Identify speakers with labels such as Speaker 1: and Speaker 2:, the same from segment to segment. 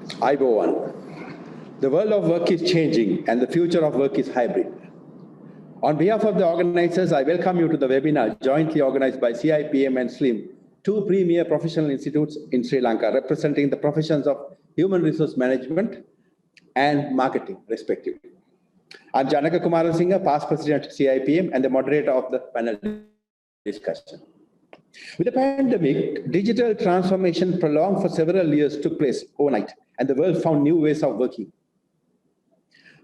Speaker 1: 𝐲𝐡𝐞. The world of work is changing and the future of work is hybrid. On behalf of the organizers, I welcome you to the webinar jointly organized by CIPM and SLIM, two premier professional institutes in Sri Lanka, representing the professions of human resource management and marketing, respectively. I'm Janaka Kumarasinghe, past president of CIPM and the moderator of the panel discussion. With the pandemic, digital transformation prolonged for several years took place overnight, and the world found new ways of working.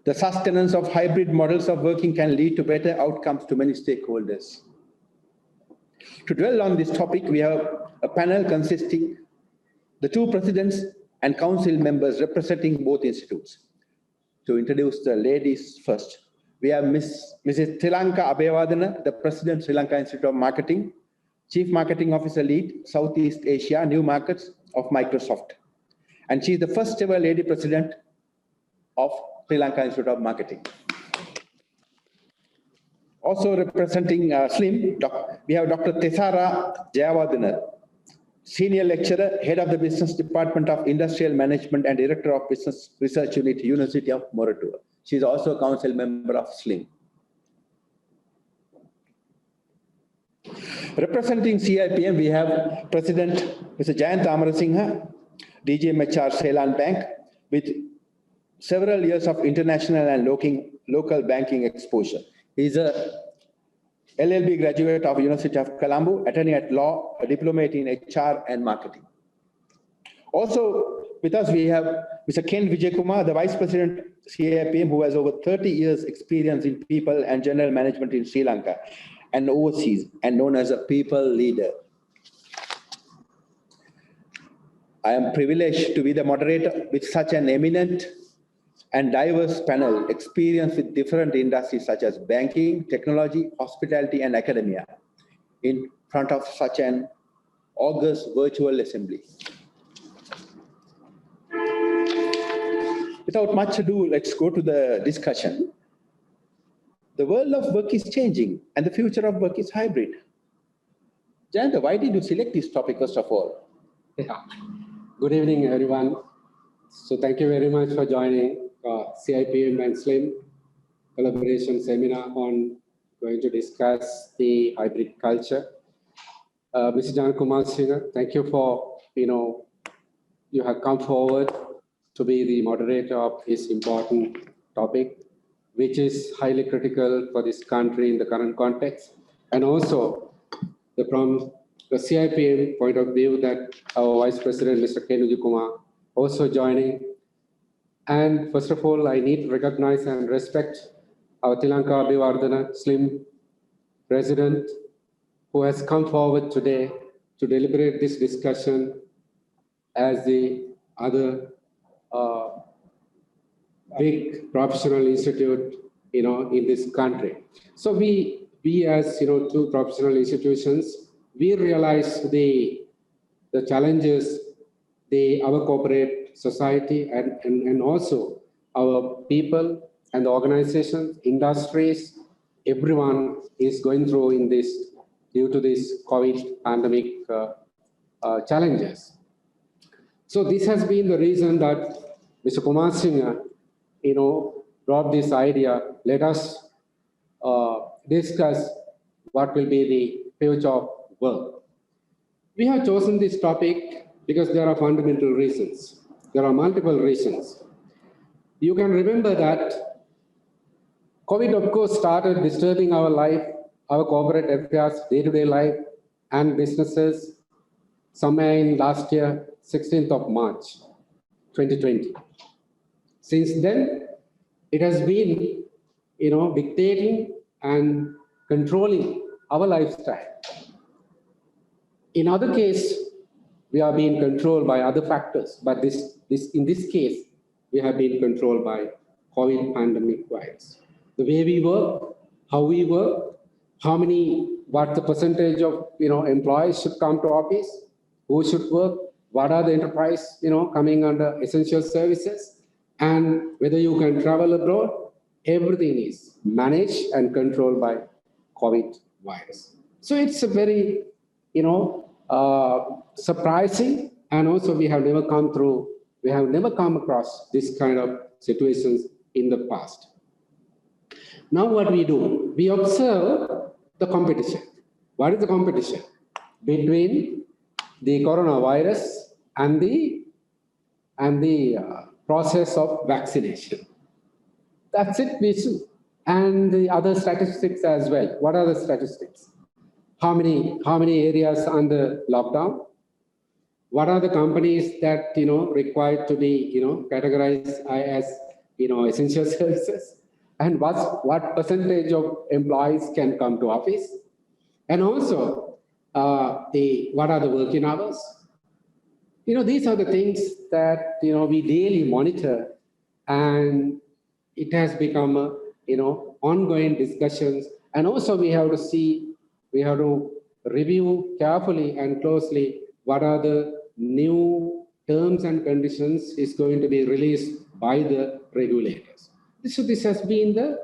Speaker 1: The sustenance of hybrid models of working can lead to better outcomes to many stakeholders. To dwell on this topic, we have a panel consisting the two presidents and council members representing both institutes. To introduce the ladies first, we have Mrs. Thilanka Abeywardena, the President, Sri Lanka Institute of Marketing, Chief Marketing Officer Lead, Southeast Asia, New Markets of Microsoft. And she is the first ever lady president of Sri Lanka Institute of Marketing. Also representing SLIM, we have Dr. Thesara Jayawardane, Senior Lecturer, Head of the Business Department of Industrial Management and Director of Business Research Unit, University of Moderator. She is also a council member of SLIM. Representing CIPM, we have President Mr. Jayantha Amarasinghe, DGMHR Ceylon Bank, with several years of international and local banking exposure. He is a LLB graduate of University of Colombo, attorney at law, a diplomate in HR and marketing. Also with us, we have Mr. Vijayakumar, the Vice President CIPM, who has over 30 years experience in people and general management in Sri Lanka and overseas, and known as a people leader. I am privileged to be the moderator with such an eminent and diverse panel, experienced with different industries such as banking, technology, hospitality, and academia, in front of such an august virtual assembly. Without much ado, let's go to the discussion. The world of work is changing and the future of work is hybrid. Jayantha, why did you select this topic first of all?
Speaker 2: Yeah. Good evening, everyone. So thank you very much for joining CIPM and SLIM collaboration seminar on going to discuss the hybrid culture. Mr. Janaka Kumarasinghe, thank you for, you have come forward to be the moderator of this important topic, which is highly critical for this country in the current context. And also from the CIPM point of view, that our Vice President, Mr. K. Vijayakumar, also joining. And first of all, I need to recognize and respect our Thilanka Abeywardena SLIM President, who has come forward today to deliberate this discussion as the other big professional institute, in this country. So we as, two professional institutions, we realize the challenges our corporate society and also our people and the organizations, industries, everyone is going through in this due to this COVID pandemic challenges. So this has been the reason that Mr. Kumarasinghe, brought this idea. Let us discuss what will be the future of work. We have chosen this topic because there are fundamental reasons. There are multiple reasons. You can remember that COVID, of course, started disturbing our life, our corporate affairs, day-to-day life, and businesses somewhere in last year, 16th of March, 2020. Since then, it has been, dictating and controlling our lifestyle. In other case, we are being controlled by other factors, but in this case, we have been controlled by COVID pandemic virus. The way we work, how we work, what the percentage of employees should come to office, who should work, what are the enterprise coming under essential services, and whether you can travel abroad, everything is managed and controlled by COVID virus. So it's a very surprising, and also we have never come through We have never come across this kind of situations in the past. Now what we do? We observe the competition. What is the competition? Between the coronavirus and the process of vaccination. That's it, we see. And the other statistics as well. What are the statistics? How many areas under lockdown? What are the companies that required to be categorized as essential services? And what percentage of employees can come to office? And also what are the working hours? These are the things that we daily monitor, and it has become ongoing discussions. And also we have to review carefully and closely what are the new terms and conditions is going to be released by the regulators. So this has been the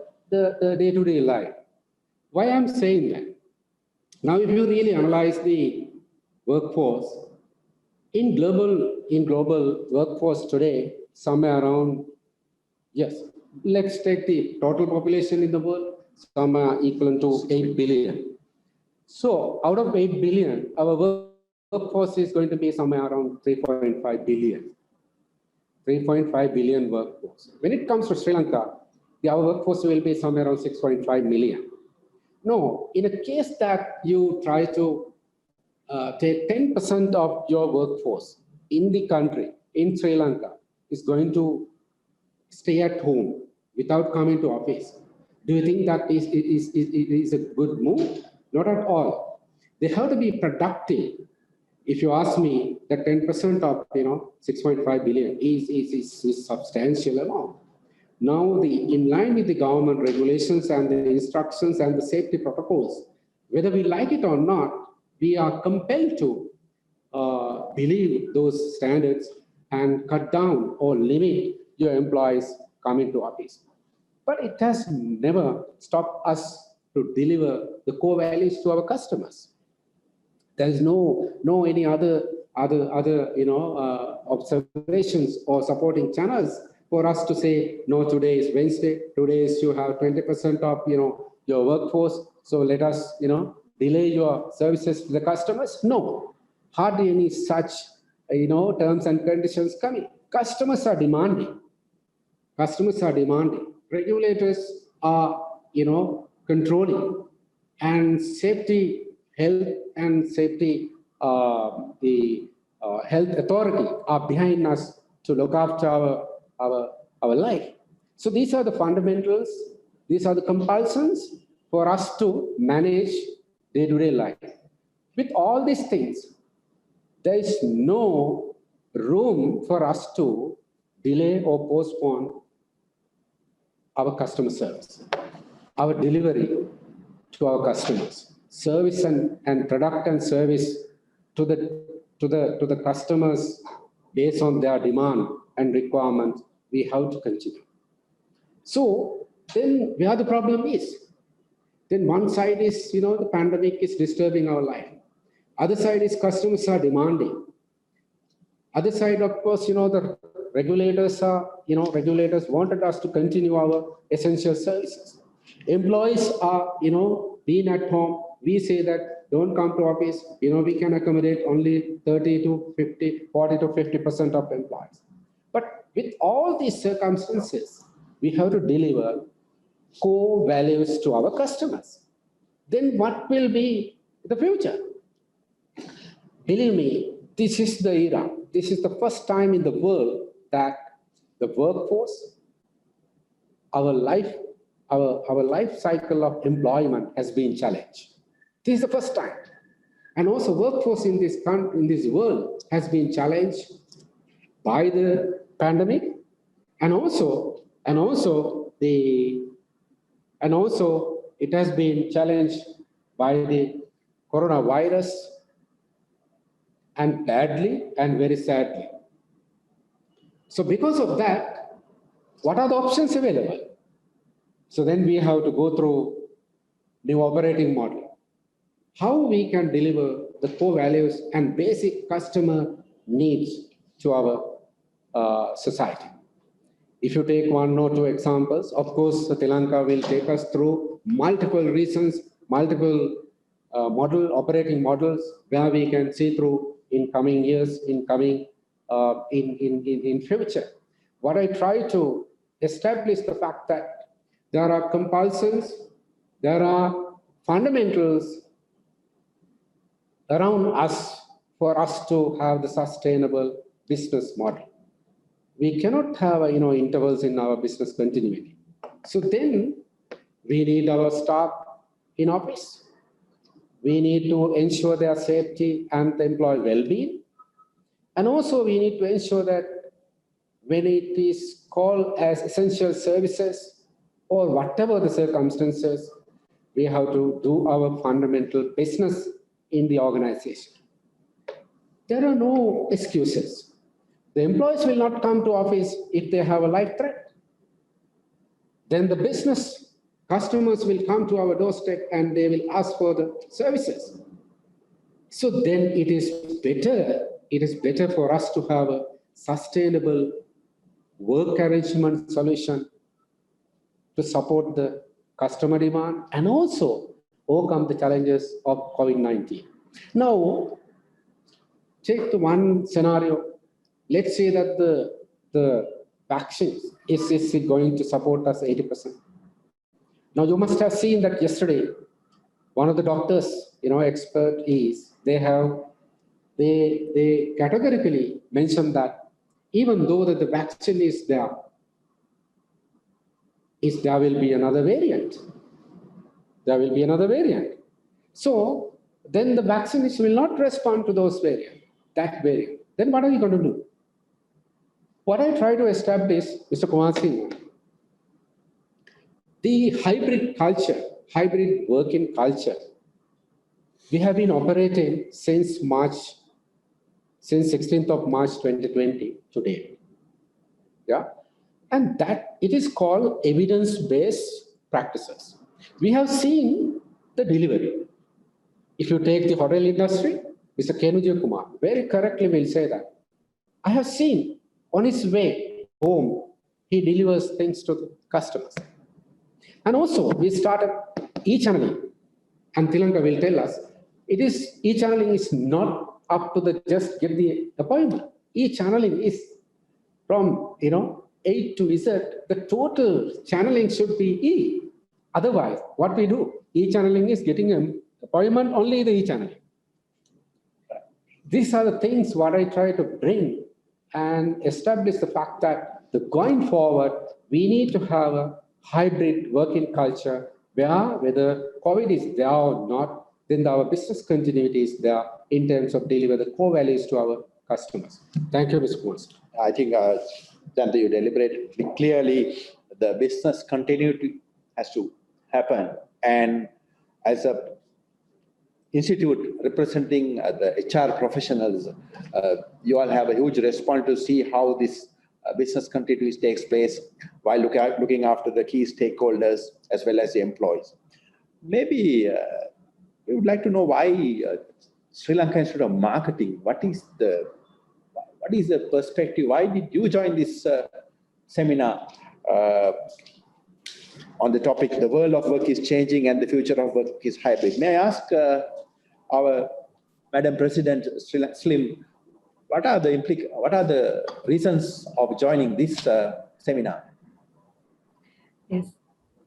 Speaker 2: day-to-day life. Why I'm saying that? Now, if you really analyze the workforce, in global workforce today, somewhere around, yes, let's take the total population in the world, somewhere equivalent to 8 billion. So out of 8 billion, our workforce is going to be somewhere around 3.5 billion. 3.5 billion workforce. When it comes to Sri Lanka, our workforce will be somewhere around 6.5 million. No, in a case that you try to take 10% of your workforce in the country, in Sri Lanka, is going to stay at home without coming to office, do you think that is a good move? Not at all. They have to be productive. If you ask me, the 10% of 6.5 billion is substantial amount. Now, in line with the government regulations and the instructions and the safety protocols, whether we like it or not, we are compelled to believe those standards and cut down or limit your employees coming to office. But it has never stopped us to deliver the core values to our customers. There is no any other observations or supporting channels for us to say, no, today is Wednesday, today is you have 20% of your workforce, so let us delay your services to the customers. No, hardly any such terms and conditions coming. Customers are demanding. Customers are demanding. Regulators are controlling, and safety, health, and safety, the health authority are behind us to look after our life. So these are the fundamentals, these are the compulsions for us to manage day-to-day life. With all these things, there is no room for us to delay or postpone our customer service, our delivery to our customers, service and product and service to the customers based on their demand and requirements. We have to continue. So then where the problem is, then one side is the pandemic is disturbing our life. Other side is customers are demanding. Other side, of course, the regulators wanted us to continue our essential services. Employees are, being at home. We say that don't come to office. We can accommodate only 40 to 50% of employees. But with all these circumstances, we have to deliver core values to our customers. Then what will be the future? Believe me, this is the era. This is the first time in the world that the workforce, our life cycle of employment has been challenged. This is the first time. And also workforce in this world has been challenged by the pandemic, and also it has been challenged by the coronavirus, and badly and very sadly. So because of that, what are the options available? So then we have to go through new operating model. How we can deliver the core values and basic customer needs to our society. If you take one or two examples, of course, Thilanka will take us through multiple reasons, multiple operating models where we can see through in coming years, in future. What I try to establish the fact that there are compulsions, there are fundamentals around us for us to have the sustainable business model. We cannot have intervals in our business continuity. So then we need our staff in office. We need to ensure their safety and the employee well-being. And also we need to ensure that when it is called as essential services or whatever the circumstances, we have to do our fundamental business in the organization. There are no excuses. The employees will not come to office if they have a life threat. Then the business customers will come to our doorstep and they will ask for the services. So then it is better for us to have a sustainable work arrangement solution to support the customer demand and also overcome the challenges of COVID-19. Now, take the one scenario. Let's say that the vaccine is going to support us 80%. Now, you must have seen that yesterday, one of the doctors, expert is, they categorically mentioned that even though that the vaccine is there will be another variant. There will be another variant. So then the vaccination will not respond to that variant. Then what are we going to do? What I try to establish, Mr. Kumarasinghe, the hybrid culture, hybrid working culture, we have been operating since 16th of March 2020 today. Yeah, and that it is called evidence-based practices. We have seen the delivery. If you take the hotel industry, Mr. Vijayakumar very correctly will say that. I have seen on his way home, he delivers things to the customers. And also, we started e-channeling, and Thilanka will tell us, e-channeling is not up to the just get the appointment. E-channeling is from, A to Z, the total channeling should be E. Otherwise, what we do, e-channeling is getting an appointment, only the e-channeling. These are the things what I try to bring and establish the fact that going forward, we need to have a hybrid working culture where whether COVID is there or not, then our business continuity is there in terms of deliver the core values to our customers. Thank you, Mr. Kumarasinghe.
Speaker 1: I think, Jayantha, you deliberated clearly. The business continuity has to happen. And as a institute representing the HR professionals, you all have a huge response to see how this business continuity takes place while looking after the key stakeholders as well as the employees. Maybe we would like to know why Sri Lanka Institute of Marketing. What is the perspective? Why did you join this seminar on the topic, the world of work is changing and the future of work is hybrid? May I ask our Madam President SLIM, what are the reasons of joining this seminar?
Speaker 3: Yes,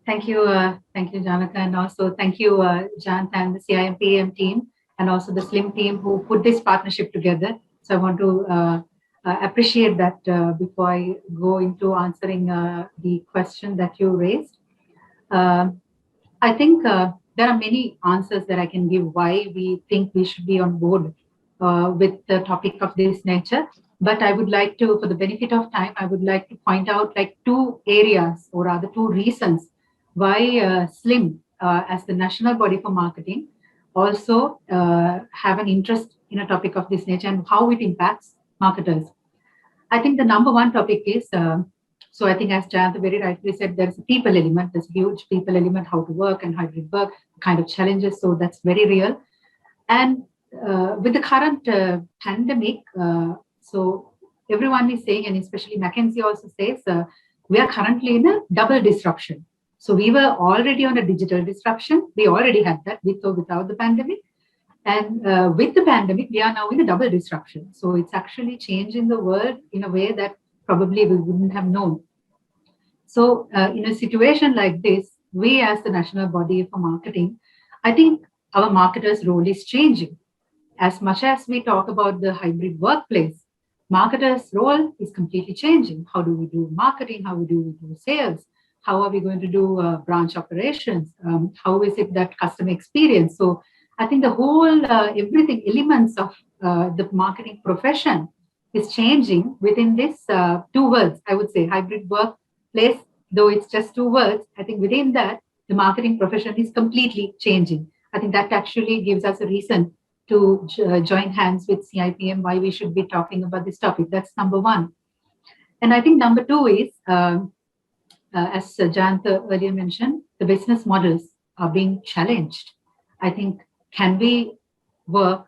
Speaker 3: thank you, Janaka, and also thank you, Jayantha and the CIPM team, and also the SLIM team who put this partnership together. So I want to appreciate that before I go into answering the question that you raised. I think there are many answers that I can give why we think we should be on board with the topic of this nature. But I would like to, for the benefit of time, I would like to point out like two areas, or rather two reasons why SLIM as the national body for marketing also have an interest in a topic of this nature and how it impacts marketers. I think the number one topic is, so I think as Jayantha very rightly said, there's a people element, there's a huge people element, how to work and hybrid work, kind of challenges. So that's very real. And with the current pandemic, so everyone is saying, and especially McKinsey also says, we are currently in a double disruption. So we were already on a digital disruption. We already had that with or without the pandemic. And with the pandemic, we are now in a double disruption. So it's actually changing the world in a way that probably we wouldn't have known. So in a situation like this, we as the national body for marketing, I think our marketers' role is changing. As much as we talk about the hybrid workplace, marketers' role is completely changing. How do we do marketing? How do we do sales? How are we going to do branch operations? How is it that customer experience? So I think the whole everything elements of the marketing profession is changing within this 2 words. I would say hybrid workplace, though it's just 2 words. I think within that, the marketing profession is completely changing. I think that actually gives us a reason to join hands with CIPM, why we should be talking about this topic. That's number 1. And I think number 2 is, as Jayantha earlier mentioned, the business models are being challenged. I think, can we work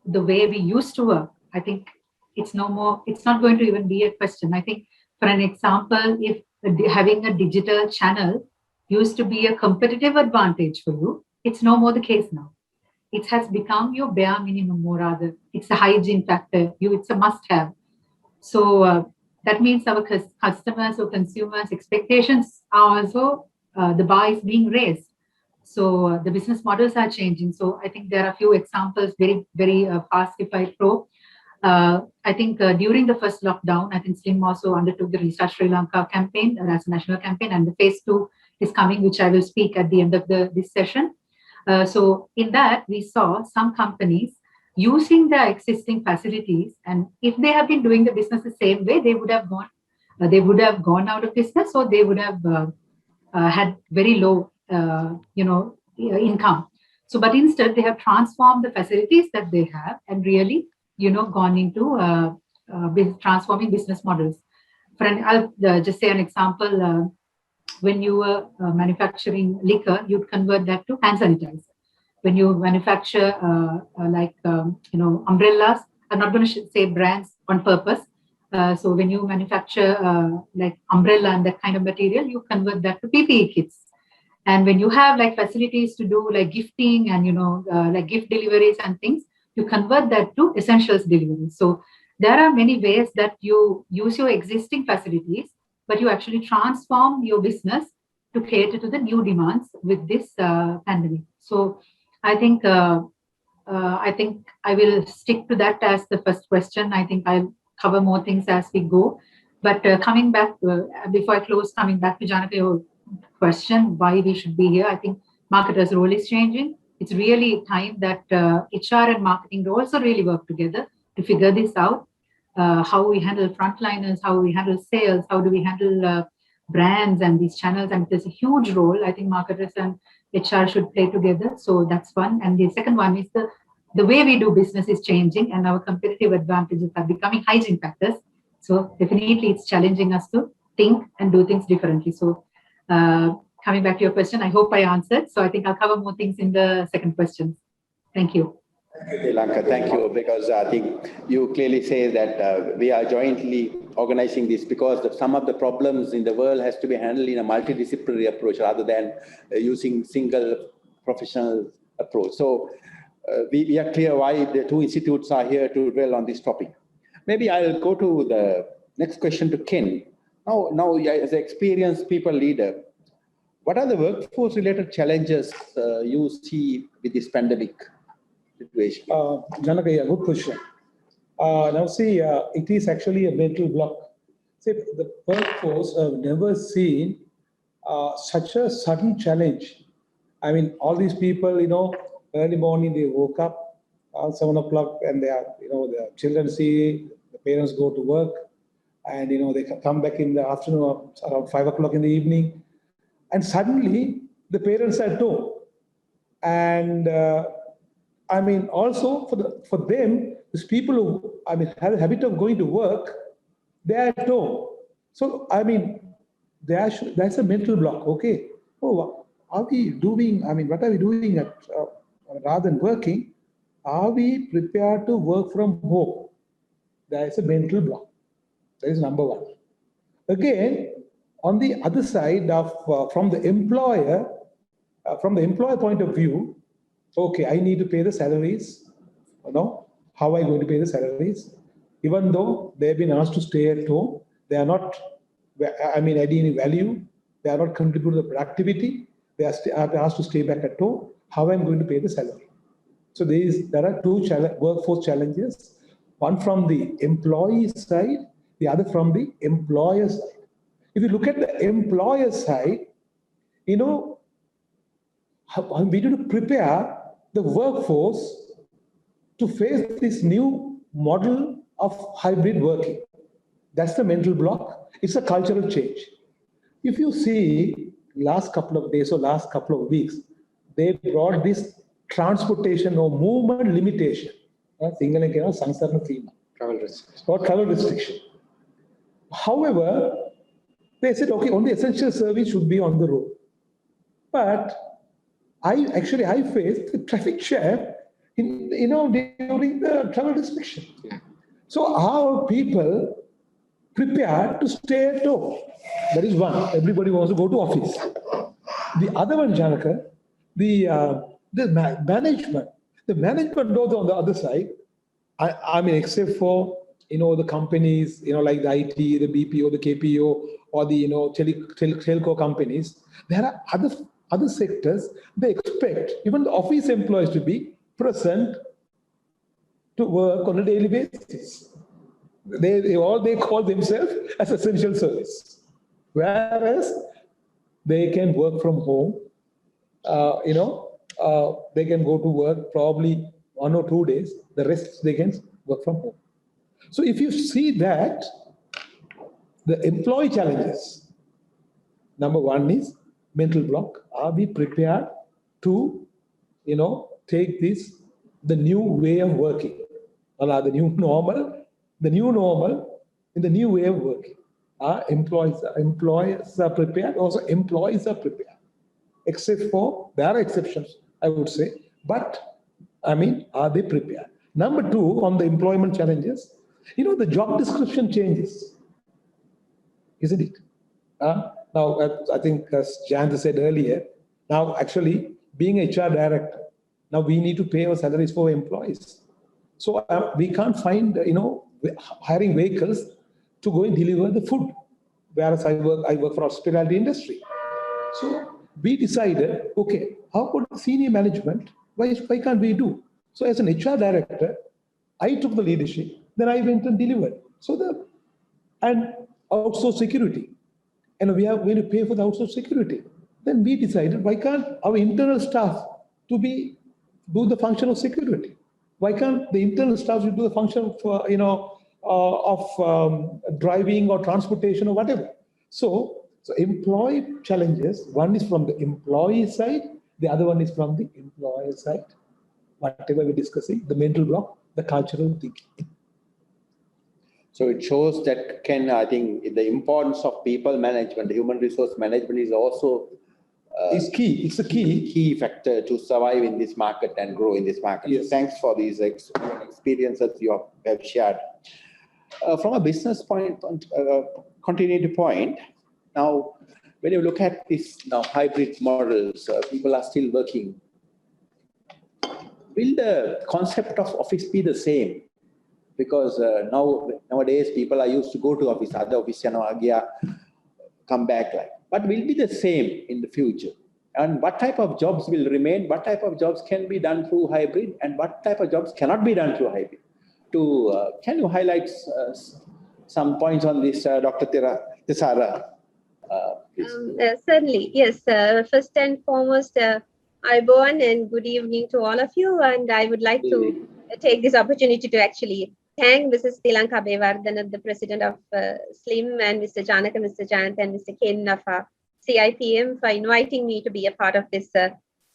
Speaker 3: the way we used to work? I think it's no more, it's not going to even be a question. I think, for an example, if having a digital channel used to be a competitive advantage for you, it's no more the case now. It has become your bare minimum, or rather, it's a hygiene factor. It's a must-have. So that means our customers or consumers' expectations are also, the bar is being raised. So the business models are changing. So I think there are a few examples, very, very fast if I throw. I think during the first lockdown, I think SLIM also undertook the Restart Sri Lanka campaign as a national campaign, and the phase 2 is coming, which I will speak at the end of this session. So in that, we saw some companies using their existing facilities, and if they have been doing the business the same way, they would have gone out of business, or they would have had very low income. So, but instead they have transformed the facilities that they have and really, gone into transforming business models. I'll just say an example. When you were manufacturing liquor, you'd convert that to hand sanitizer. When you manufacture umbrellas, I'm not going to say brands on purpose. So when you manufacture like umbrella and that kind of material, you convert that to PPE kits. And when you have like facilities to do like gifting and, like gift deliveries and things, you convert that to essentials delivery. So there are many ways that you use your existing facilities, but you actually transform your business to cater to the new demands with this pandemic. So I think I will stick to that as the first question. I think I'll cover more things as we go. But coming back, before I close, coming back to Janaka, your question, why we should be here, I think marketers' role is changing. It's really time that HR and marketing also really work together to figure this out. How we handle frontliners, how we handle sales, how do we handle brands and these channels. And there's a huge role I think marketers and HR should play together. So that's one. And the second one is the way we do business is changing and our competitive advantages are becoming hygiene factors. So definitely it's challenging us to think and do things differently. So coming back to your question, I hope I answered. So I think I'll cover more things in the second question. Thank you.
Speaker 1: Thank you, Thilanka. Thank you, because I think you clearly say that we are jointly organizing this because some of the problems in the world has to be handled in a multidisciplinary approach rather than using single professional approach. So we are clear why the 2 institutes are here to dwell on this topic. Maybe I'll go to the next question to Ken. Now as an experienced people leader, what are the workforce-related challenges you see with this pandemic situation?
Speaker 4: Janaka, yeah, good question. Now see, it is actually a mental block. See, the workforce have never seen such a sudden challenge. I mean, all these people, early morning they woke up, 7 o'clock, and they are, their children see, the parents go to work, and they come back in the afternoon around 5 o'clock in the evening, and suddenly the parents are at home. And I mean, also for them, these people who have a habit of going to work, they are at home. So I mean, that's a mental block. Okay, oh, are we doing? I mean, what are we doing rather than working? Are we prepared to work from home? That is a mental block. That is number one. Again, on the other side of from the employer point of view, okay, I need to pay the salaries. How am I going to pay the salaries? Even though they have been asked to stay at home, they are not, adding any value. They are not contributing to the productivity. They are asked to stay back at home. How am I going to pay the salary? So there are two workforce challenges. One from the employee side, the other from the employer side. If you look at the employer side, we need to prepare the workforce to face this new model of hybrid working. That's the mental block. It's a cultural change. If you see last couple of days or last couple of weeks, they brought this transportation or movement limitation. Travel restriction. Or travel restriction. However, they said, okay, only essential service should be on the road. But I faced the traffic jam during the travel restriction. Yeah. So our people prepared to stay at home. That is one. Everybody wants to go to office. The other one, Janaka, the management. The management knows on the other side. Except for the companies, like the IT, the BPO, the KPO, or the telco companies. There are other sectors. They expect even the office employees to be present to work on a daily basis. They call themselves as essential service, whereas they can work from home. They can go to work probably 1 or 2 days. The rest they can work from home. So if you see that, the employee challenges, number one is mental block. Are we prepared to, take the new way of working, or the new normal in the new way of working? Employers are prepared. Also, employees are prepared, except for there are exceptions, I would say. But are they prepared? Number two, on the employment challenges, the job description changes, isn't it? Now, I think as Jayantha said earlier, now actually being HR director, now we need to pay our salaries for employees. So we can't find, hiring vehicles to go and deliver the food. Whereas I work for hospitality industry. So we decided, okay, how about senior management? Why can't we do? So as an HR director, I took the leadership, then I went and delivered. And outsource security. And we are going to pay for the outsource security. Then we decided, why can't our internal staff do the function of security? Why can't the internal staff do the function of driving or transportation or whatever? So employee challenges, one is from the employee side, the other one is from the employer side. Whatever we're discussing, the mental block, the cultural thinking.
Speaker 1: So it shows that, Ken, I think the importance of people management, the human resource management is also
Speaker 4: is key. It's a
Speaker 1: key factor to survive in this market and grow in this market.
Speaker 4: Yes.
Speaker 1: Thanks for these experiences you have shared. From a business continuity point, now when you look at this hybrid models, people are still working. Will the concept of office be the same? Because nowadays people are used to go to office, other office, come back. But will be the same in the future? And what type of jobs will remain? What type of jobs can be done through hybrid? And what type of jobs cannot be done through hybrid? Can you highlight some points on this, Dr. Thesara?
Speaker 5: Certainly, yes. First and foremost, Abeywardena, and good evening to all of you. And I would like to take this opportunity to actually thank Mrs. Thilanka Abeywardena, the president of SLIM, and Mr. Janaka, Mr. Jayantha, and Mr. Ken of CIPM for inviting me to be a part of this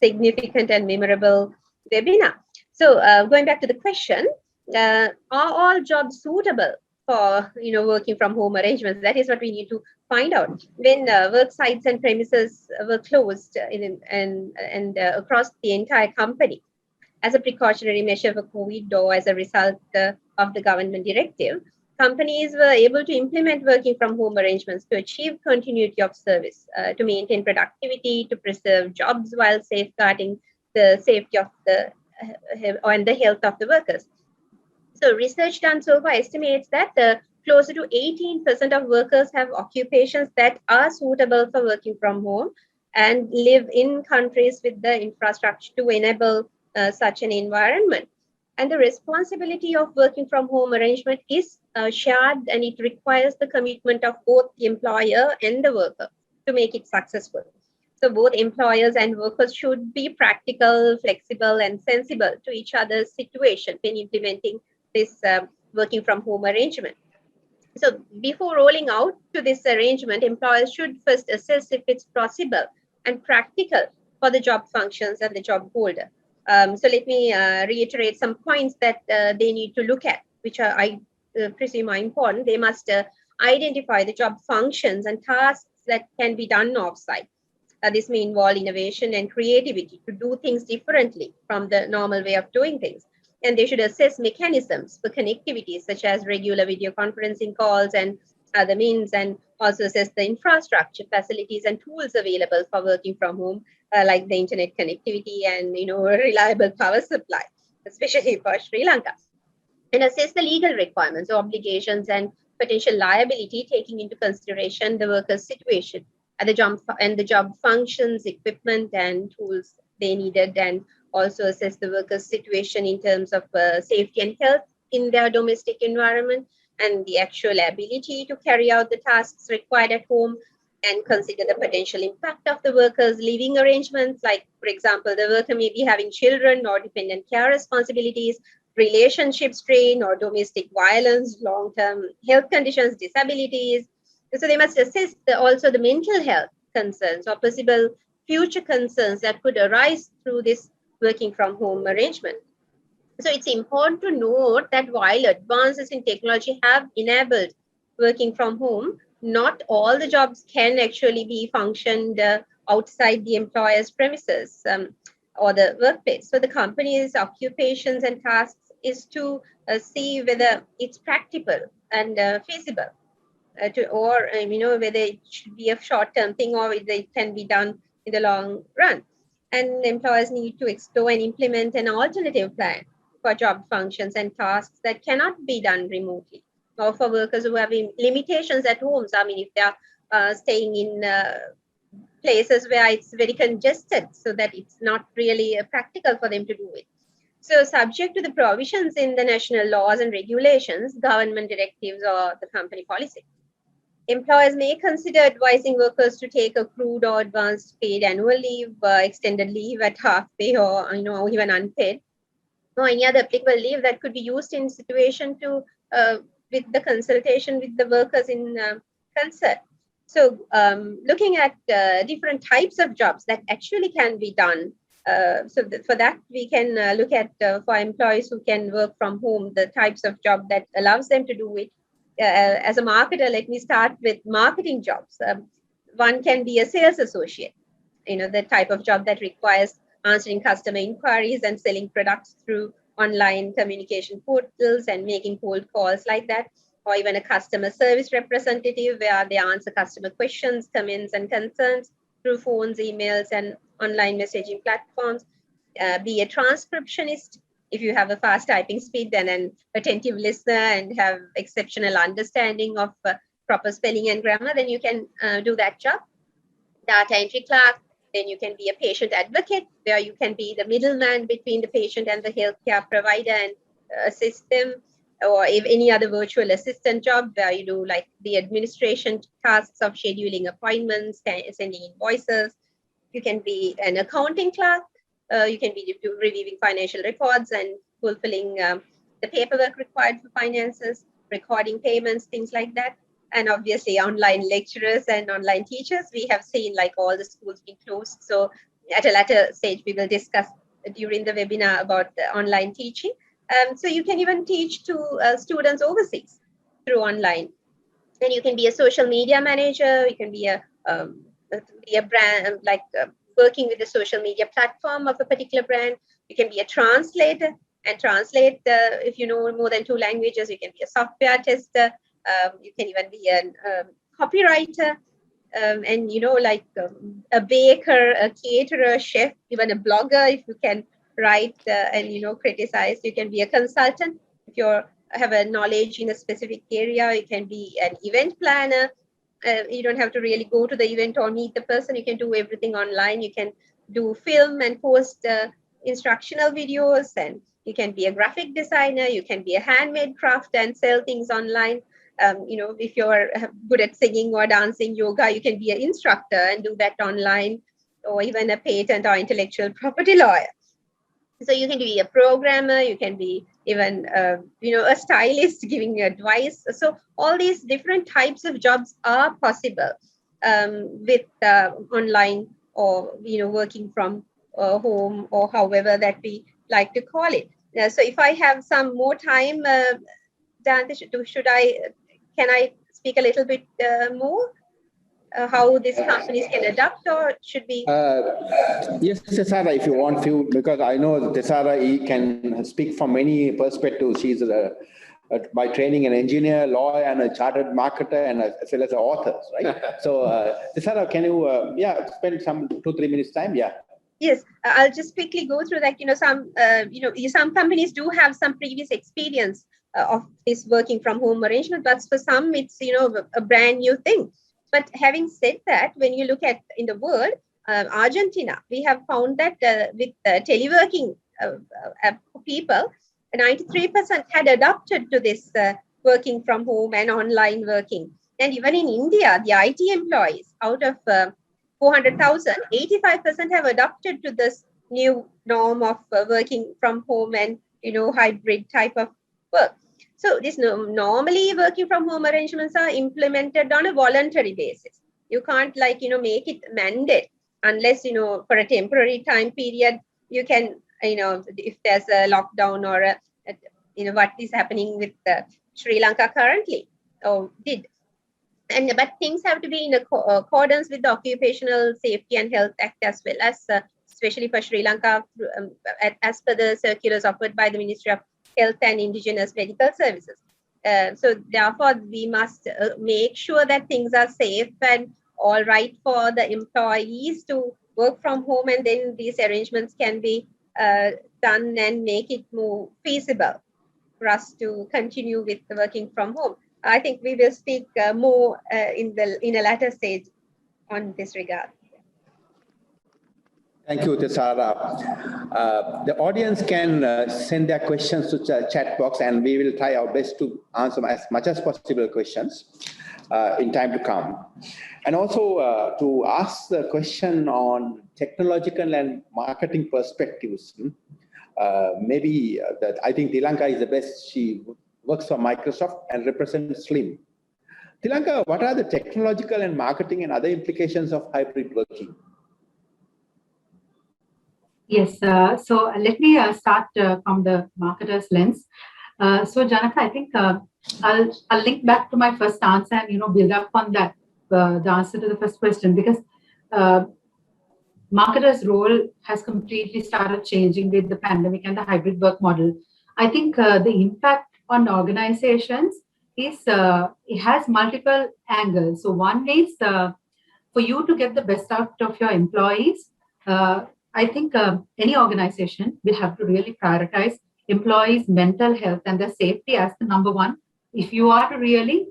Speaker 5: significant and memorable webinar. So going back to the question, are all jobs suitable for working from home arrangements? That is what we need to find out. When work sites and premises were closed and across the entire company as a precautionary measure for COVID or as a result of the government directive, companies were able to implement working from home arrangements to achieve continuity of service, to maintain productivity, to preserve jobs while safeguarding the safety of the and the health of the workers. So research done so far estimates that closer to 18% of workers have occupations that are suitable for working from home and live in countries with the infrastructure to enable such an environment. And the responsibility of working from home arrangement is shared, and it requires the commitment of both the employer and the worker to make it successful. So both employers and workers should be practical, flexible, and sensible to each other's situation when implementing this working from home arrangement. So before rolling out to this arrangement, employers should first assess if it's possible and practical for the job functions and the job holder. So let me reiterate some points that they need to look at, which are, I presume are important. They must identify the job functions and tasks that can be done offsite. This may involve innovation and creativity to do things differently from the normal way of doing things. And they should assess mechanisms for connectivity, such as regular video conferencing calls and other means, and also assess the infrastructure, facilities, and tools available for working from home, like the internet connectivity and a reliable power supply, especially for Sri Lanka. And assess the legal requirements, obligations, and potential liability, taking into consideration the worker's situation and the job functions, equipment, and tools they needed, and also assess the workers' situation in terms of safety and health in their domestic environment and the actual ability to carry out the tasks required at home, and consider the potential impact of the workers' living arrangements. Like, for example, the worker may be having children or dependent care responsibilities, relationship strain or domestic violence, long-term health conditions, disabilities. So they must assess also the mental health concerns or possible future concerns that could arise through this working from home arrangement. So it's important to note that while advances in technology have enabled working from home, not all the jobs can actually be functioned outside the employer's premises or the workplace. So the company's occupations and tasks is to see whether it's practical and feasible or whether it should be a short-term thing or whether it can be done in the long run. And employers need to explore and implement an alternative plan for job functions and tasks that cannot be done remotely, or for workers who have limitations at home. So, I mean, if they're staying in places where it's very congested, so that it's not really practical for them to do it. So, subject to the provisions in the national laws and regulations, government directives, or the company policy, employers may consider advising workers to take accrued or advanced paid annual leave, extended leave at half pay, or even unpaid, or any other applicable leave that could be used in situation to with the consultation with the workers in concert. So looking at different types of jobs that actually can be done. For that, we can look at for employees who can work from home, the types of job that allows them to do it. As a marketer, let me start with marketing jobs. One can be a sales associate, the type of job that requires answering customer inquiries and selling products through online communication portals and making cold calls like that, or even a customer service representative where they answer customer questions, comments, and concerns through phones, emails, and online messaging platforms. Be a transcriptionist. If you have a fast typing speed and an attentive listener and have exceptional understanding of proper spelling and grammar, then you can do that job. Data entry clerk. Then you can be a patient advocate, where you can be the middleman between the patient and the healthcare provider and assist them, or if any other virtual assistant job where you do like the administration tasks of scheduling appointments, sending invoices. You can be an accounting clerk. You can be reviewing financial records and fulfilling the paperwork required for finances, recording payments, things like that. And obviously online lecturers and online teachers. We have seen like all the schools being closed. So at a later stage, we will discuss during the webinar about the online teaching. So you can even teach to students overseas through online. Then you can be a social media manager. You can be a brand, like working with the social media platform of a particular brand. You can be a translator and translate. If you know more than 2 languages, you can be a software tester. You can even be a copywriter. And like a baker, a caterer, chef, even a blogger. If you can write and criticize, you can be a consultant. If you have a knowledge in a specific area, you can be an event planner. You don't have to really go to the event or meet the person. You can do everything online. You can do film and post instructional videos, and you can be a graphic designer. You can be a handmade craft and sell things online. If you're good at singing or dancing, yoga, you can be an instructor and do that online, or even a patent or intellectual property lawyer. So you can be a programmer, you can be even, a stylist giving advice. So all these different types of jobs are possible with online or, working from home, or however that we like to call it. So if I have some more time, Jayantha, can I speak a little bit more? How these companies can adapt, or should we?
Speaker 1: Yes, Thesara, if you want to, because I know Thesara can speak from many perspectives. She's by training an engineer, lawyer, and a chartered marketer, and as well as an author, right? So, Thesara, can you, spend some 2-3 minutes time? Yeah.
Speaker 5: Yes, I'll just quickly go through that. Some companies do have some previous experience of this working from home arrangement, but for some, it's a brand new thing. But having said that, when you look at in the world, Argentina, we have found that with teleworking people, 93% had adopted to this working from home and online working. And even in India, the IT employees, out of 400,000, 85% have adopted to this new norm of working from home and hybrid type of work. So this normally working from home arrangements are implemented on a voluntary basis. You can't make it mandate unless for a temporary time period you can if there's a lockdown or what is happening with Sri Lanka currently or did. But things have to be in accordance with the Occupational Safety and Health Act, as well as especially for Sri Lanka as per the circulars offered by the Ministry of Health and Indigenous Medical Services. So therefore, we must make sure that things are safe and all right for the employees to work from home, and then these arrangements can be done and make it more feasible for us to continue with the working from home. I think we will speak more in a later stage on this regard.
Speaker 1: Thank you, Thesara. The audience can send their questions to the chat box, and we will try our best to answer as much as possible questions in time to come. And also to ask the question on technological and marketing perspectives. Maybe that I think Thilanka is the best. She works for Microsoft and represents SLIM. Thilanka, what are the technological and marketing and other implications of hybrid working?
Speaker 3: Yes, so let me start from the marketer's lens. So Janaka, I think I'll link back to my first answer and build up on that, the answer to the first question, because marketer's role has completely started changing with the pandemic and the hybrid work model. I think the impact on organizations is it has multiple angles. So one is for you to get the best out of your employees. I think any organization will have to really prioritize employees' mental health and their safety as the number one. If you are to really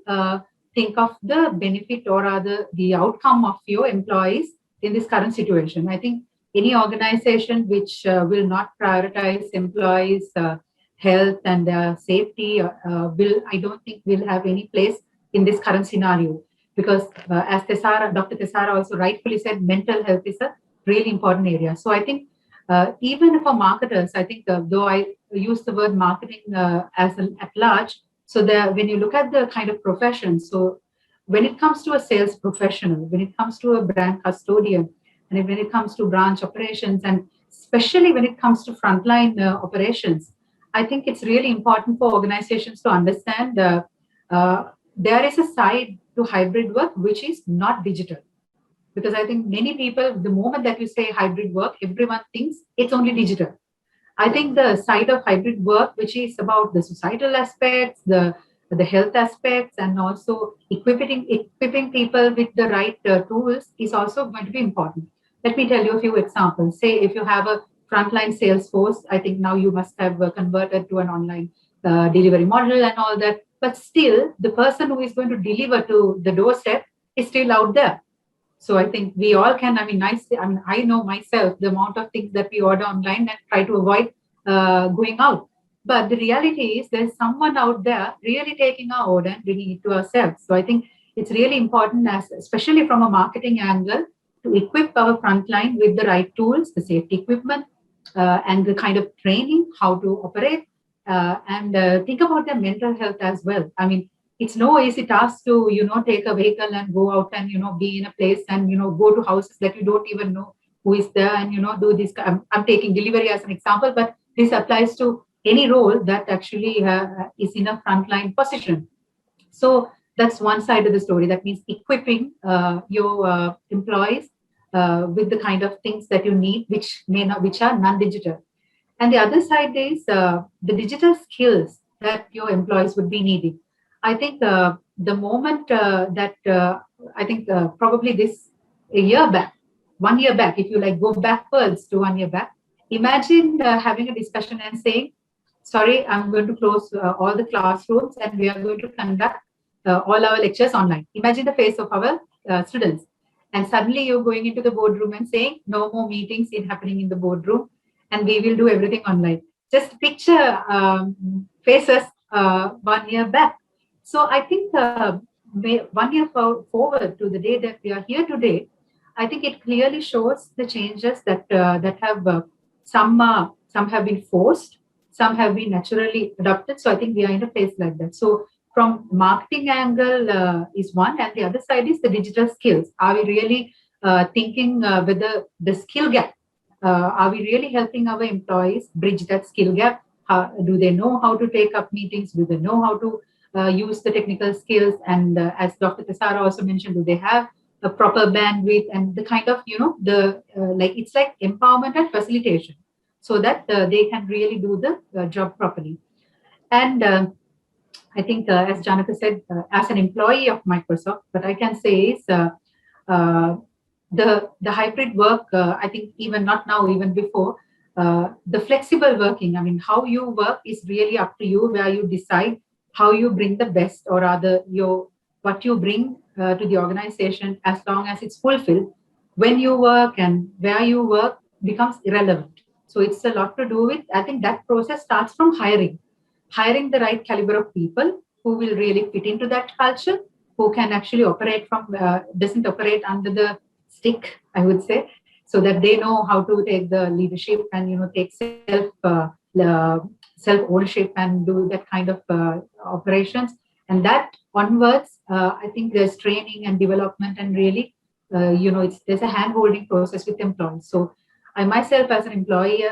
Speaker 3: think of the benefit or rather the outcome of your employees in this current situation, I think any organization which will not prioritize employees' health and their safety I don't think will have any place in this current scenario. Because as Dr. Thesara also rightfully said, mental health is a really important area. So I think even for marketers, I think though I use the word marketing at large, so when you look at the kind of profession, so when it comes to a sales professional, when it comes to a brand custodian, and when it comes to branch operations, and especially when it comes to frontline operations, I think it's really important for organizations to understand there is a side to hybrid work which is not digital. Because I think many people, the moment that you say hybrid work, everyone thinks it's only digital. I think the side of hybrid work, which is about the societal aspects, the health aspects, and also equipping people with the right tools is also going to be important. Let me tell you a few examples. Say if you have a frontline sales force, I think now you must have converted to an online delivery model and all that. But still, the person who is going to deliver to the doorstep is still out there. So I think we all can, I know myself, the amount of things that we order online and try to avoid going out. But the reality is there's someone out there really taking our order and bringing it to ourselves. So I think it's really important, especially from a marketing angle, to equip our frontline with the right tools, the safety equipment, and the kind of training, how to operate, and think about their mental health as well. I mean, it's no easy task to, take a vehicle and go out and, be in a place and, go to houses that you don't even know who is there and, do this. I'm taking delivery as an example, but this applies to any role that actually is in a frontline position. So that's one side of the story. That means equipping your employees with the kind of things that you need, which are non-digital. And the other side is the digital skills that your employees would be needing. I think the moment that I think probably a year back, 1 year back, if you go backwards to 1 year back, imagine having a discussion and saying, sorry, I'm going to close all the classrooms and we are going to conduct all our lectures online. Imagine the face of our students. And suddenly you're going into the boardroom and saying, no more meetings happening in the boardroom and we will do everything online. Just picture faces 1 year back. So I think 1 year forward to the day that we are here today, I think it clearly shows the changes that have some have been forced, some have been naturally adopted. So I think we are in a place like that. So from marketing angle is one, and the other side is the digital skills. Are we really thinking whether the skill gap? Are we really helping our employees bridge that skill gap? Do they know how to take up meetings? Do they know how to use the technical skills? And as Dr. Thesara also mentioned, do they have a proper bandwidth and the kind of, it's like empowerment and facilitation so that they can really do the job properly. And I think, as Janaka said, as an employee of Microsoft, what I can say is the hybrid work, I think even not now, even before, the flexible working, I mean, how you work is really up to you, where you decide how you bring the best, or rather what you bring to the organization, as long as it's fulfilled. When you work and where you work becomes irrelevant. So it's a lot to do with, I think that process starts from hiring the right caliber of people who will really fit into that culture, who can actually operate doesn't operate under the stick, I would say, so that they know how to take the leadership and, take self-ownership and do that kind of operations. And that onwards, I think there's training and development and really, there's a hand-holding process with employees. So I myself as an employee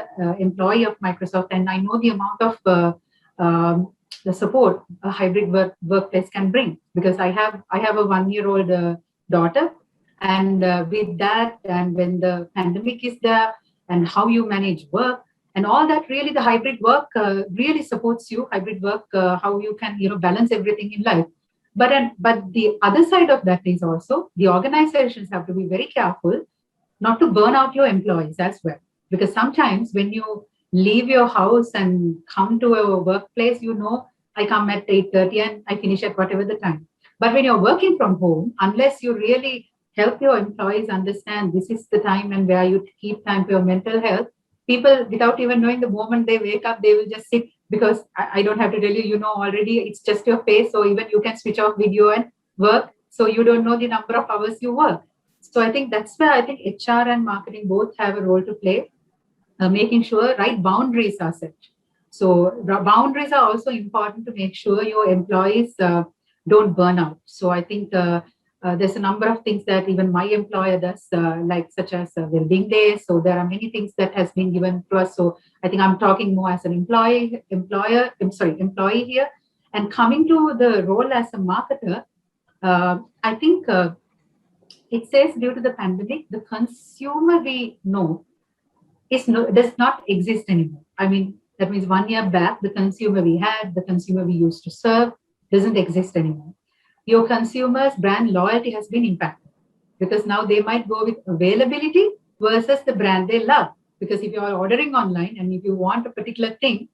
Speaker 3: of Microsoft, and I know the amount of the support a hybrid workplace can bring, because I have a 1-year-old daughter, and with that, and when the pandemic is there, and how you manage work and all that, really the hybrid work really supports you. Hybrid work, how you can balance everything in life. But the other side of that is also the organizations have to be very careful not to burn out your employees as well, because sometimes when you leave your house and come to a workplace, I come at 8:30 and I finish at whatever the time. But when you're working from home, unless you really help your employees understand this is the time and where you keep time for your mental health, people, without even knowing, the moment they wake up, they will just sit, because I don't have to tell you, already it's just your face, or even you can switch off video and work, so you don't know the number of hours you work. So I think that's where I think HR and marketing both have a role to play, making sure right boundaries are set. So boundaries are also important to make sure your employees don't burn out. So I think there's a number of things that even my employer does, such as well-being days. So there are many things that has been given to us. So I think I'm talking more as an employee here. And coming to the role as a marketer, I think it says due to the pandemic, the consumer we know does not exist anymore. I mean, that means 1 year back, the consumer we had, the consumer we used to serve, doesn't exist anymore. Your consumers' brand loyalty has been impacted because now they might go with availability versus the brand they love. Because if you are ordering online and if you want a particular thing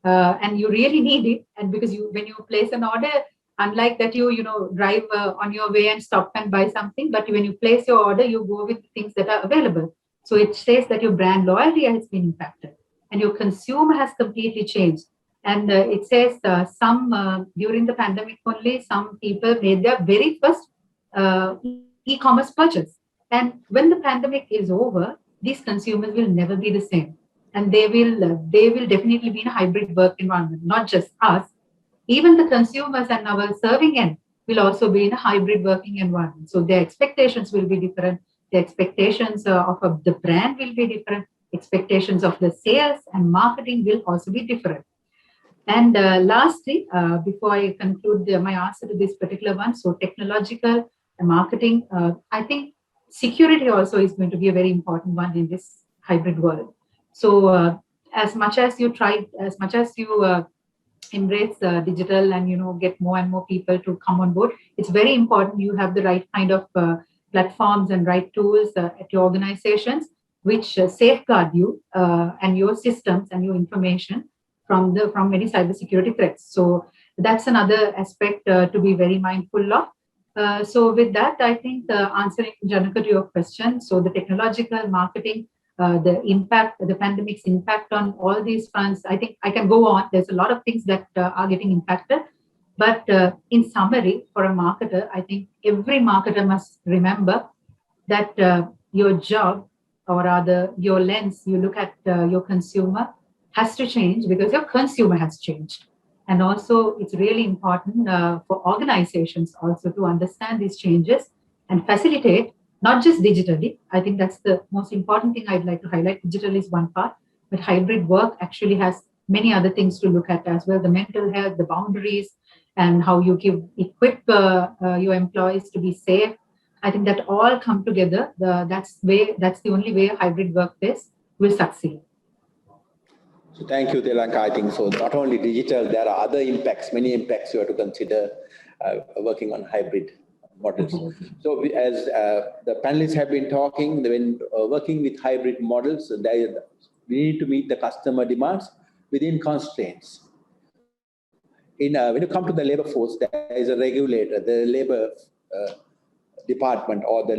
Speaker 3: and you really need it, and because when you place an order, unlike that you drive on your way and stop and buy something, but when you place your order, you go with things that are available. So it says that your brand loyalty has been impacted and your consumer has completely changed. And it says during the pandemic only, some people made their very first e-commerce purchase. And when the pandemic is over, these consumers will never be the same. And they will definitely be in a hybrid work environment, not just us. Even the consumers and our serving end will also be in a hybrid working environment. So their expectations will be different. The expectations of the brand will be different. Expectations of the sales and marketing will also be different. And lastly, before I conclude my answer to this particular one, so technological and marketing, I think security also is going to be a very important one in this hybrid world. So as much as you embrace digital and get more and more people to come on board, it's very important you have the right kind of platforms and right tools at your organizations which safeguard you and your systems and your information from many cybersecurity threats. So that's another aspect to be very mindful of. So with that, I think answering Janaka to your question, so the technological marketing, the pandemic's impact on all these fronts, I think I can go on. There's a lot of things that are getting impacted. But in summary, for a marketer, I think every marketer must remember that your job, or rather your lens, you look at your consumer, has to change because your consumer has changed. And also, it's really important for organizations also to understand these changes and facilitate, not just digitally. I think that's the most important thing I'd like to highlight. Digital is one part, but hybrid work actually has many other things to look at as well. The mental health, the boundaries, and how you equip your employees to be safe. I think that all come together. That's the only way hybrid workplace will succeed.
Speaker 1: So thank you, Thilanka. I think so. Not only digital, there are other impacts, many impacts you have to consider working on hybrid models. So as the panelists have been talking, when working with hybrid models, we need to meet the customer demands within constraints. When you come to the labor force, there is a regulator, the labor department, or the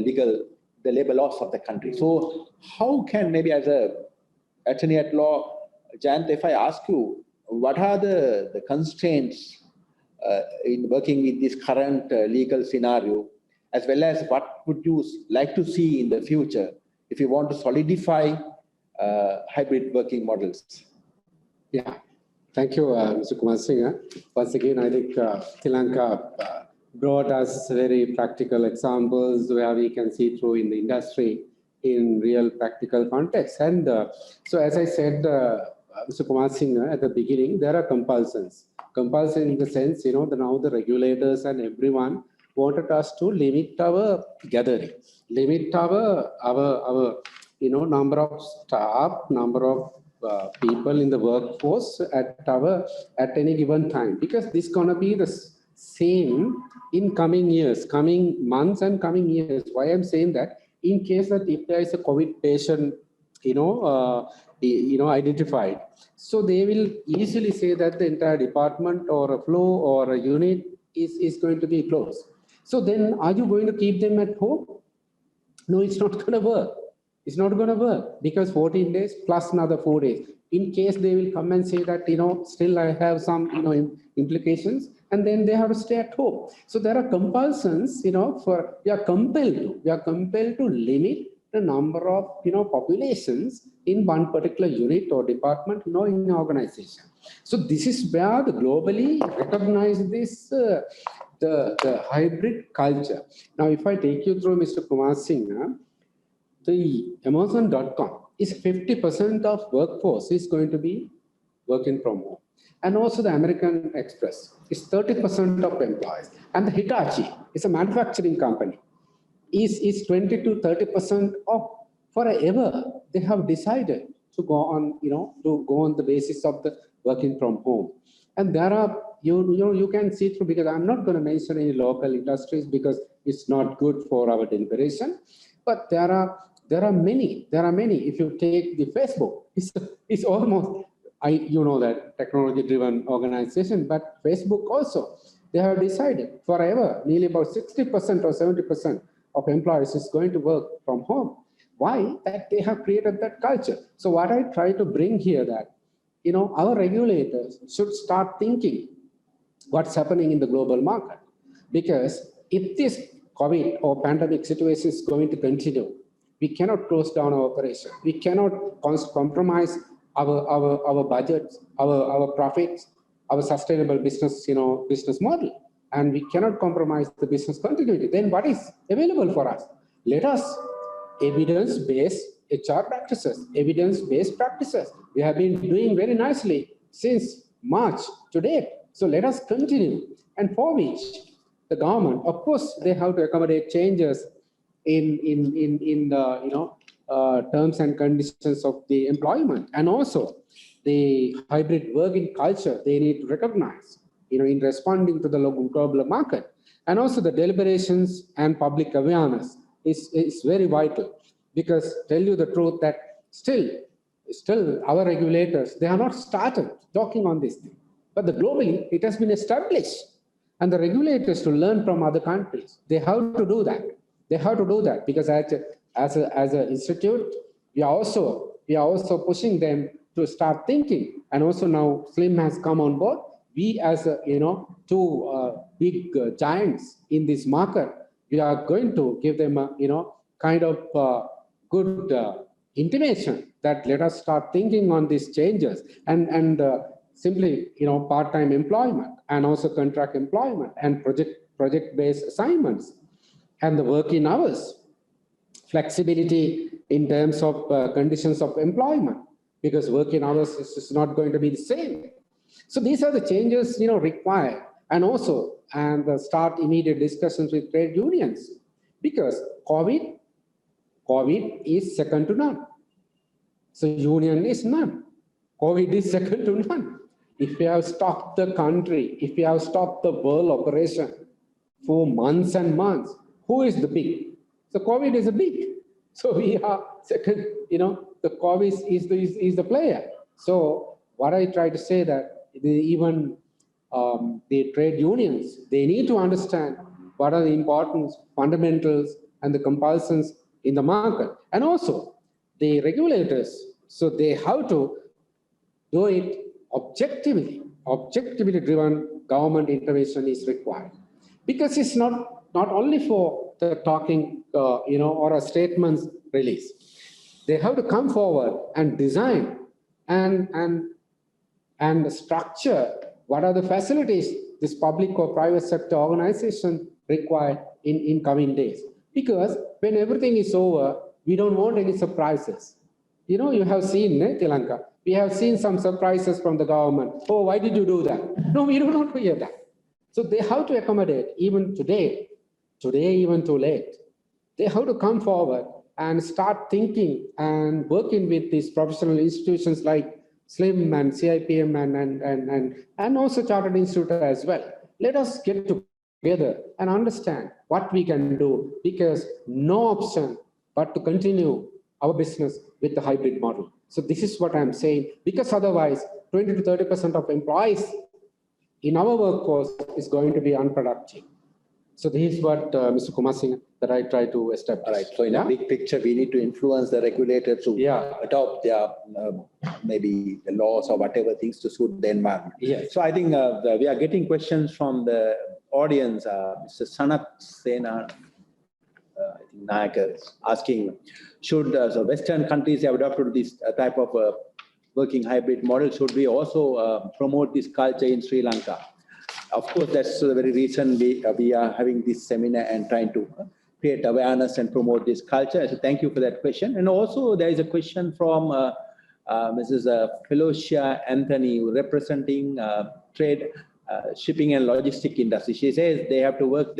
Speaker 1: labor laws of the country. So how can, maybe as a attorney at law, Jayantha, if I ask you, what are the constraints in working with this current legal scenario, as well as what would you like to see in the future if you want to solidify hybrid working models?
Speaker 2: Yeah, thank you, Mr. Kumarasinghe. Once again, I think Thilanka brought us very practical examples where we can see through in the industry in real practical context. And so as I said, Mr. Kumarasinghe, at the beginning, there are compulsions. Compulsion in the sense, now the regulators and everyone wanted us to limit our gathering, limit our number of staff, number of people in the workforce at any given time, because this is going to be the same in coming years, coming months and coming years. Why I'm saying that, in case that if there is a COVID patient, identified, so they will easily say that the entire department or a flow or a unit is going to be closed. So then, are you going to keep them at home? No, it's not going to work. It's not going to work, because 14 days plus another 4 days. In case they will come and say that, still I have some, implications, and then they have to stay at home. So there are compulsions, we are compelled to limit the number of, populations in one particular unit or department, in an organization. So this is where the globally recognize this, the hybrid culture. Now, if I take you through, Mr. Kumarasinghe, the Amazon.com is 50% of workforce is going to be working from home. And also the American Express is 30% of employees. And the Hitachi is a manufacturing company, is 20 to 30% of forever. they have decided to go on, to go on the basis of the working from home. And there are, you can see through, because I'm not going to mention any local industries because it's not good for our deliberation. But there are many. If you take the Facebook, it's almost, you know that technology-driven organization, but Facebook also, they have decided forever, nearly about 60% or 70% of employees is going to work from home. Why? That they have created that culture. So what I try to bring here that, our regulators should start thinking what's happening in the global market. Because if this COVID or pandemic situation is going to continue, we cannot close down our operation. We cannot compromise our budgets, our profits, our sustainable business, business model. And we cannot compromise the business continuity. Then what is available for us? Let us evidence-based HR practices, evidence-based practices. We have been doing very nicely since March to date. So let us continue. And for which the government, of course, they have to accommodate changes in the terms and conditions of the employment, and also the hybrid working culture they need to recognize, in responding to the local global market. And also the deliberations and public awareness is very vital, because tell you the truth that still our regulators, they have not started talking on this thing. But globally, it has been established. And the regulators to learn from other countries, they have to do that. They have to do that, because as an institute, we are also pushing them to start thinking. And also now SLIM has come on board. We as two big giants in this market, we are going to give them a kind of good intimation that let us start thinking on these changes, and simply part-time employment, and also contract employment, and project-based assignments, and the working hours, flexibility in terms of conditions of employment, because working hours is not going to be the same. So these are the changes required, and start immediate discussions with trade unions, because COVID is second to none. So union is none. COVID is second to none. If we have stopped the country, if we have stopped the world operation for months and months, who is the big? So COVID is a big. So we are second, the COVID is the player. So what I try to say that even the trade unions, they need to understand what are the important fundamentals and the compulsions in the market. And also the regulators, so they have to do it objectively. Objectively driven government intervention is required. Because it's not only for the talking, or a statements release. They have to come forward and design and structure what are the facilities this public or private sector organization require in coming days. Because when everything is over, we don't want any surprises. You have seen, Thilanka, we have seen some surprises from the government. Oh, why did you do that? No, we don't want to hear that. So they have to accommodate even today even too late. They have to come forward and start thinking and working with these professional institutions like SLIM and CIPM and also Chartered Institute as well. Let us get together and understand what we can do, because no option but to continue our business with the hybrid model. So this is what I'm saying, because otherwise 20 to 30% of employees in our workforce is going to be unproductive. So this is what Mr. Kumarasinghe that I try to establish.
Speaker 1: All right. So in a big picture, we need to influence the regulators to adopt their maybe the laws or whatever things to suit the environment.
Speaker 2: Yes.
Speaker 1: So I think we are getting questions from the audience. Mr. Sanat Sena, I think Janaka, asking, should so Western countries have adopted this type of working hybrid model? Should we also promote this culture in Sri Lanka? Of course, that's the very reason we are having this seminar and trying to create awareness and promote this culture. So thank you for that question. And also there is a question from Mrs. Felicia Anthony, representing trade shipping and logistic industry. She says they have to work,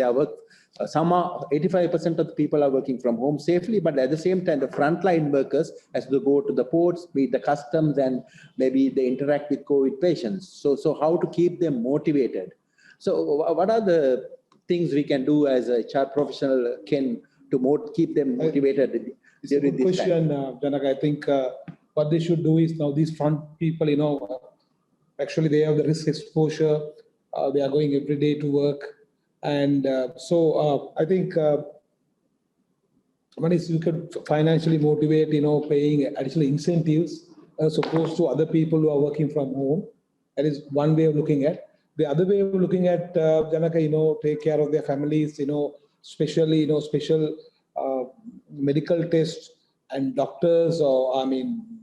Speaker 1: some are 85% of the people are working from home safely, but at the same time, the frontline workers has to go to the ports, meet the customs, and maybe they interact with COVID patients. So how to keep them motivated? So what are the things we can do as a HR professional, Ken, to keep them motivated during this time?
Speaker 4: Janaka, I think what they should do is now these front people, actually they have the risk exposure. They are going every day to work. And so I think one is you can financially motivate, paying additional incentives as opposed to other people who are working from home. That is one way of looking at. The other way of looking at, Janaka, take care of their families, especially, special medical tests and doctors or,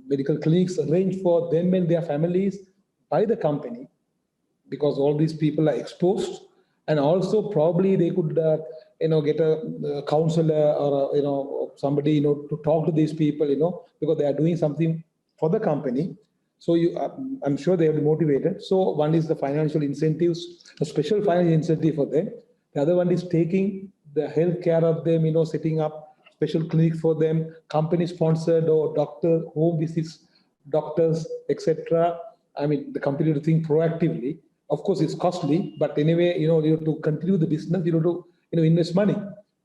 Speaker 4: medical clinics arranged for them and their families by the company, because all these people are exposed. And also probably they could, get a counselor or, somebody, to talk to these people, because they are doing something for the company. So I'm sure they will be motivated. So one is the financial incentives, a special financial incentive for them. The other one is taking the health care of them, setting up special clinics for them, company sponsored or doctor home visits, doctors, etc. The company to think proactively. Of course, it's costly, but anyway, you have to continue the business, you have to, invest money.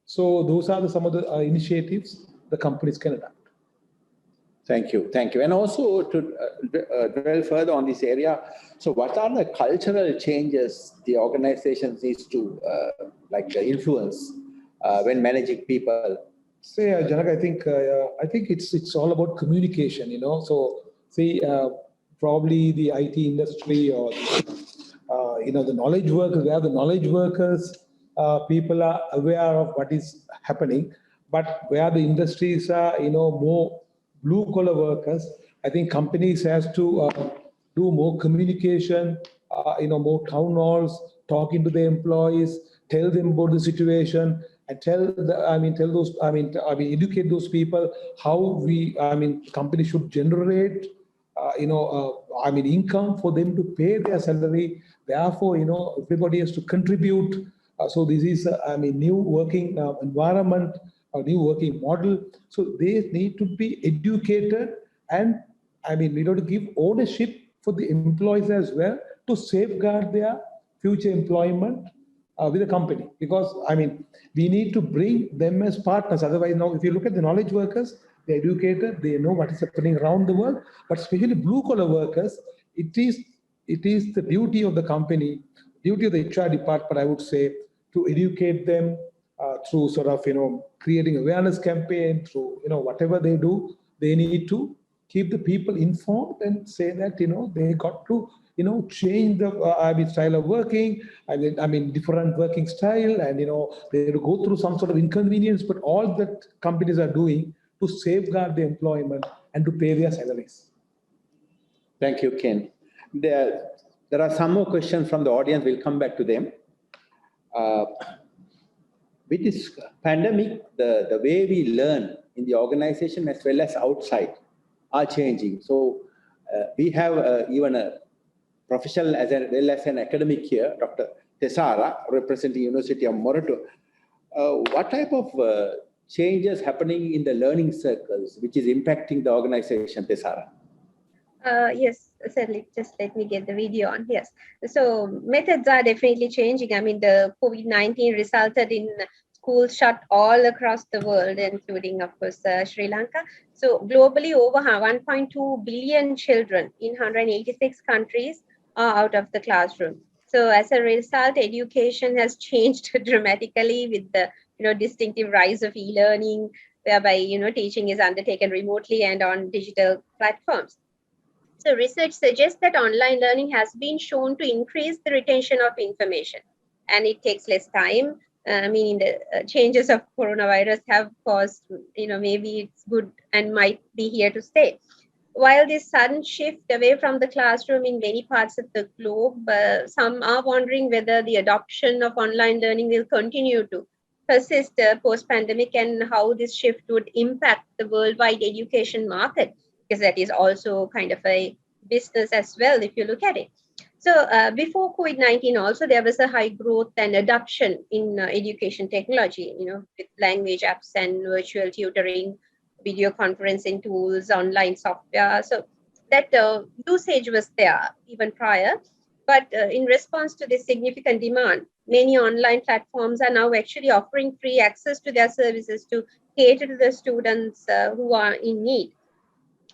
Speaker 4: So those are some of the initiatives the companies can adopt.
Speaker 1: Thank you. And also to dwell further on this area, so what are the cultural changes the organization needs to influence when managing people?
Speaker 4: Say, Janaka, I think it's all about communication. So see, probably the IT industry or the knowledge workers, where the knowledge workers, people are aware of what is happening, but where the industries are, more blue collar workers, I think companies has to do more communication, more town halls, talking to the employees, tell them about the situation, and educate those people how company should generate, income for them to pay their salary. Therefore, everybody has to contribute. So this is, new working environment, a new working model. So they need to be educated, and we have to give ownership for the employees as well to safeguard their future employment with the company. Because we need to bring them as partners. Otherwise, now if you look at the knowledge workers, they're educated, they know what is happening around the world. But especially blue collar workers, it is the duty of the company, duty of the HR department, I would say, to educate them through sort of, creating awareness campaign, through, whatever they do, they need to keep the people informed and say that, they got to, change the style of working, different working style, and, they have to go through some sort of inconvenience, but all that companies are doing to safeguard the employment and to pay their salaries.
Speaker 1: Thank you, Ken. There are some more questions from the audience. We'll come back to them. With this pandemic, the way we learn in the organization as well as outside are changing. So we have even a professional as well as an academic here, Dr. Thesara, representing University of Moderator. What type of changes happening in the learning circles which is impacting the organization, Thesara?
Speaker 5: Yes, certainly. Just let me get the video on. Yes. So methods are definitely changing. The COVID-19 resulted in schools shut all across the world, including, of course, Sri Lanka. So globally, over 1.2 billion children in 186 countries are out of the classroom. So as a result, education has changed dramatically with the distinctive rise of e-learning, whereby teaching is undertaken remotely and on digital platforms. So research suggests that online learning has been shown to increase the retention of information, and it takes less time. The changes of coronavirus have caused, maybe it's good and might be here to stay. While this sudden shift away from the classroom in many parts of the globe, some are wondering whether the adoption of online learning will continue to persist post-pandemic, and how this shift would impact the worldwide education market, because that is also kind of a business as well, if you look at it. So before COVID-19 also, there was a high growth and adoption in education technology, with language apps and virtual tutoring, video conferencing tools, online software. So that usage was there even prior. But in response to this significant demand, many online platforms are now actually offering free access to their services to cater to the students who are in need.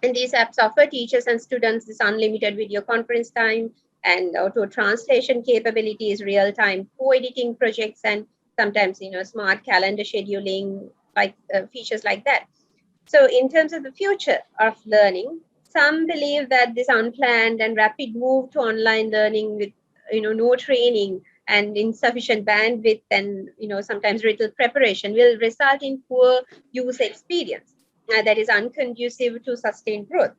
Speaker 5: And these apps offer teachers and students this unlimited video conference time and auto translation capabilities, real-time co-editing projects, and sometimes, smart calendar scheduling, like features like that. So in terms of the future of learning, some believe that this unplanned and rapid move to online learning with, no training and insufficient bandwidth and, sometimes little preparation will result in poor user experience that is unconducive to sustained growth.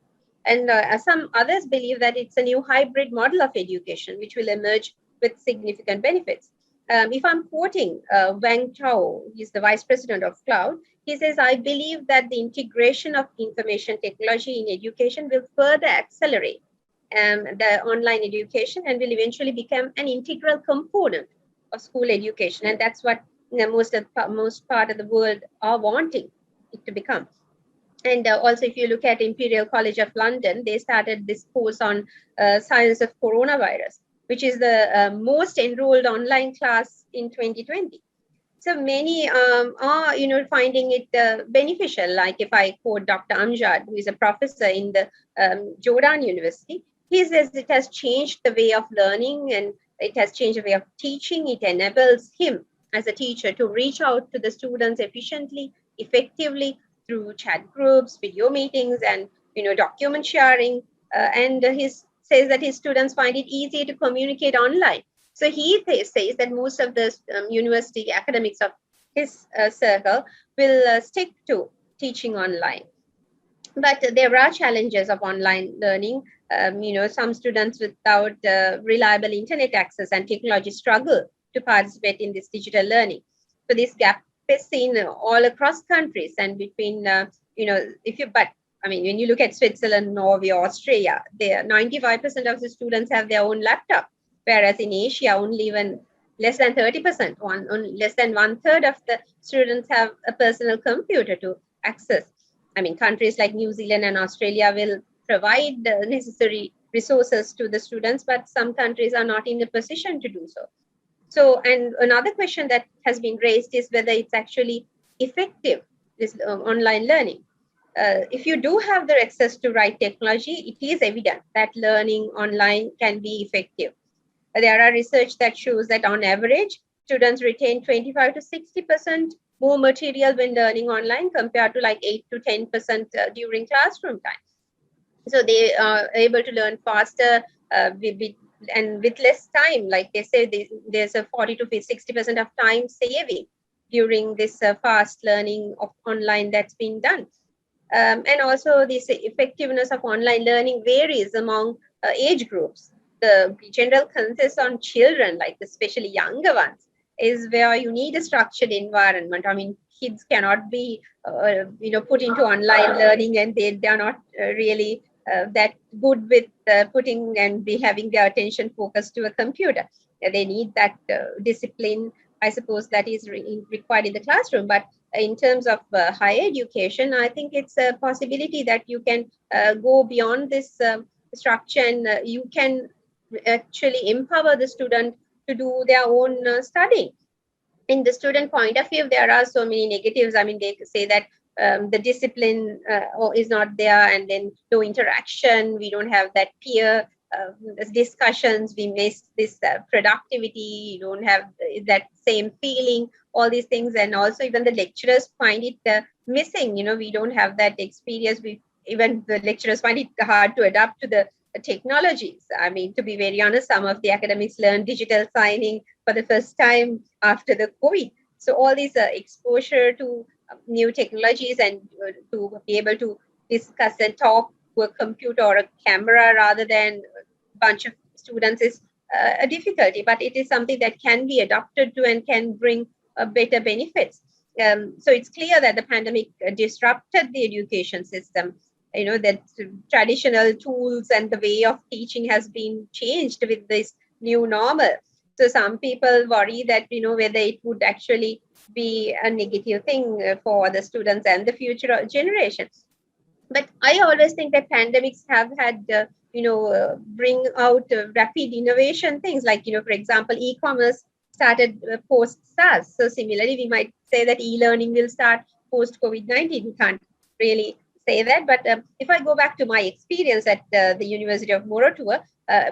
Speaker 5: And some others believe that it's a new hybrid model of education, which will emerge with significant benefits. If I'm quoting Wang Chao, he's the vice president of Cloud, he says, I believe that the integration of information technology in education will further accelerate the online education and will eventually become an integral component of school education. And that's what most part of the world are wanting it to become. And also, if you look at Imperial College of London, they started this course on science of coronavirus, which is the most enrolled online class in 2020. So many are, finding it beneficial. Like if I quote Dr. Amjad, who is a professor in the Jordan University, he says it has changed the way of learning and it has changed the way of teaching. It enables him as a teacher to reach out to the students efficiently, effectively through chat groups, video meetings, and document sharing. And he says that his students find it easy to communicate online. So he says that most of the university academics of his circle will stick to teaching online. But there are challenges of online learning. Some students without reliable internet access and technology struggle to participate in this digital learning. So this gap is seen all across countries and between, when you look at Switzerland, Norway, Australia, 95% of the students have their own laptop. Whereas in Asia, only even less than 30%, less than 1/3 of the students have a personal computer to access. Countries like New Zealand and Australia will provide the necessary resources to the students, but some countries are not in a position to do so. So, and another question that has been raised is whether it's actually effective, this online learning. If you do have the access to right technology, it is evident that learning online can be effective. There are research that shows that on average, students retain 25 to 60% more material when learning online compared to like 8 to 10% during classroom time. So they are able to learn faster and with less time. Like they say, there's a 40 to 60% of time saving during this fast learning of online that's been done. And also this effectiveness of online learning varies among age groups. The general consensus on children, like especially younger ones, is where you need a structured environment. Kids cannot be, put into online learning and they are not really that good with putting and be having their attention focused to a computer. They need that discipline, I suppose, that is required in the classroom. But in terms of higher education, I think it's a possibility that you can go beyond this structure and you can actually empower the student to do their own studying. In the student point of view, there are so many negatives. They say that the discipline is not there, and then no interaction. We don't have that peer discussions. We miss this productivity. You don't have that same feeling, all these things. And also even the lecturers find it missing. We don't have that experience. Even the lecturers find it hard to adapt to the technologies. To be very honest, some of the academics learn digital signing for the first time after the COVID. So all these exposure to new technologies and to be able to discuss and talk to a computer or a camera rather than a bunch of students is a difficulty, but it is something that can be adapted to and can bring better benefits. So it's clear that the pandemic disrupted the education system that traditional tools and the way of teaching has been changed with this new normal. So some people worry that, whether it would actually be a negative thing for the students and the future generations. But I always think that pandemics have had, bring out rapid innovation things like, for example, e-commerce started post-SARS. So similarly, we might say that e-learning will start post-COVID-19. We can't really say that. But if I go back to my experience at the University of Moderator,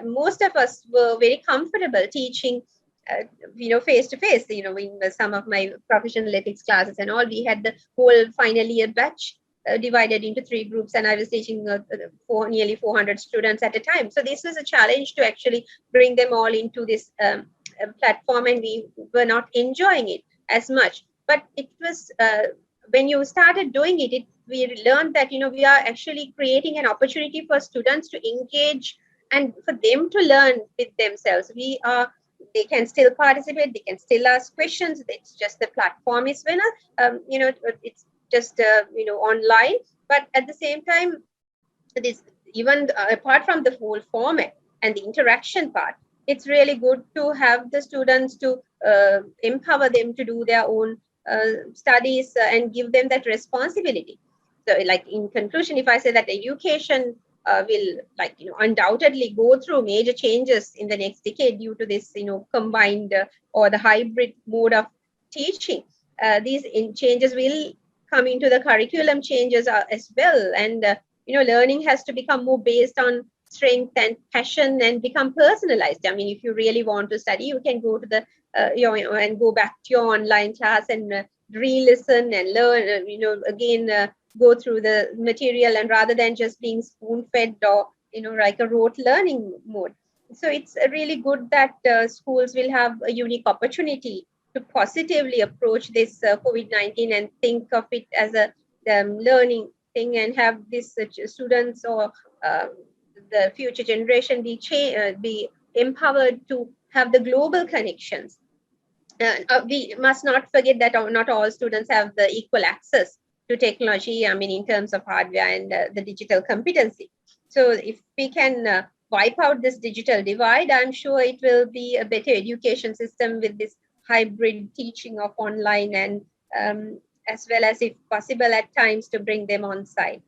Speaker 5: most of us were very comfortable teaching face-to-face, in some of my professional ethics classes and all. We had the whole final year batch divided into 3 groups, and I was teaching nearly 400 students at a time. So this was a challenge to actually bring them all into this platform, and we were not enjoying it as much. But it was, when you started doing it, we learned that, we are actually creating an opportunity for students to engage and for them to learn with themselves. They can still participate, they can still ask questions. It's just the platform is winner. It's just online, but at the same time, this even apart from the whole format and the interaction part, it's really good to have the students to empower them to do their own studies and give them that responsibility. So, like, in conclusion, if I say that education will, undoubtedly go through major changes in the next decade due to this, combined or the hybrid mode of teaching. These changes will come into the curriculum changes as well, and learning has to become more based on strength and passion and become personalized. I mean, if you really want to study, you can go to the and go back to your online class and re-listen and learn. Again. Go through the material, and rather than just being spoon-fed or like a rote learning mode. So it's really good that schools will have a unique opportunity to positively approach this COVID-19 and think of it as a learning thing, and have this students or the future generation be empowered to have the global connections. We must not forget that not all students have the equal access to technology, I mean, in terms of hardware and the digital competency. So if we can wipe out this digital divide, I'm sure it will be a better education system with this hybrid teaching of online and as well as, if possible, at times to bring them on site.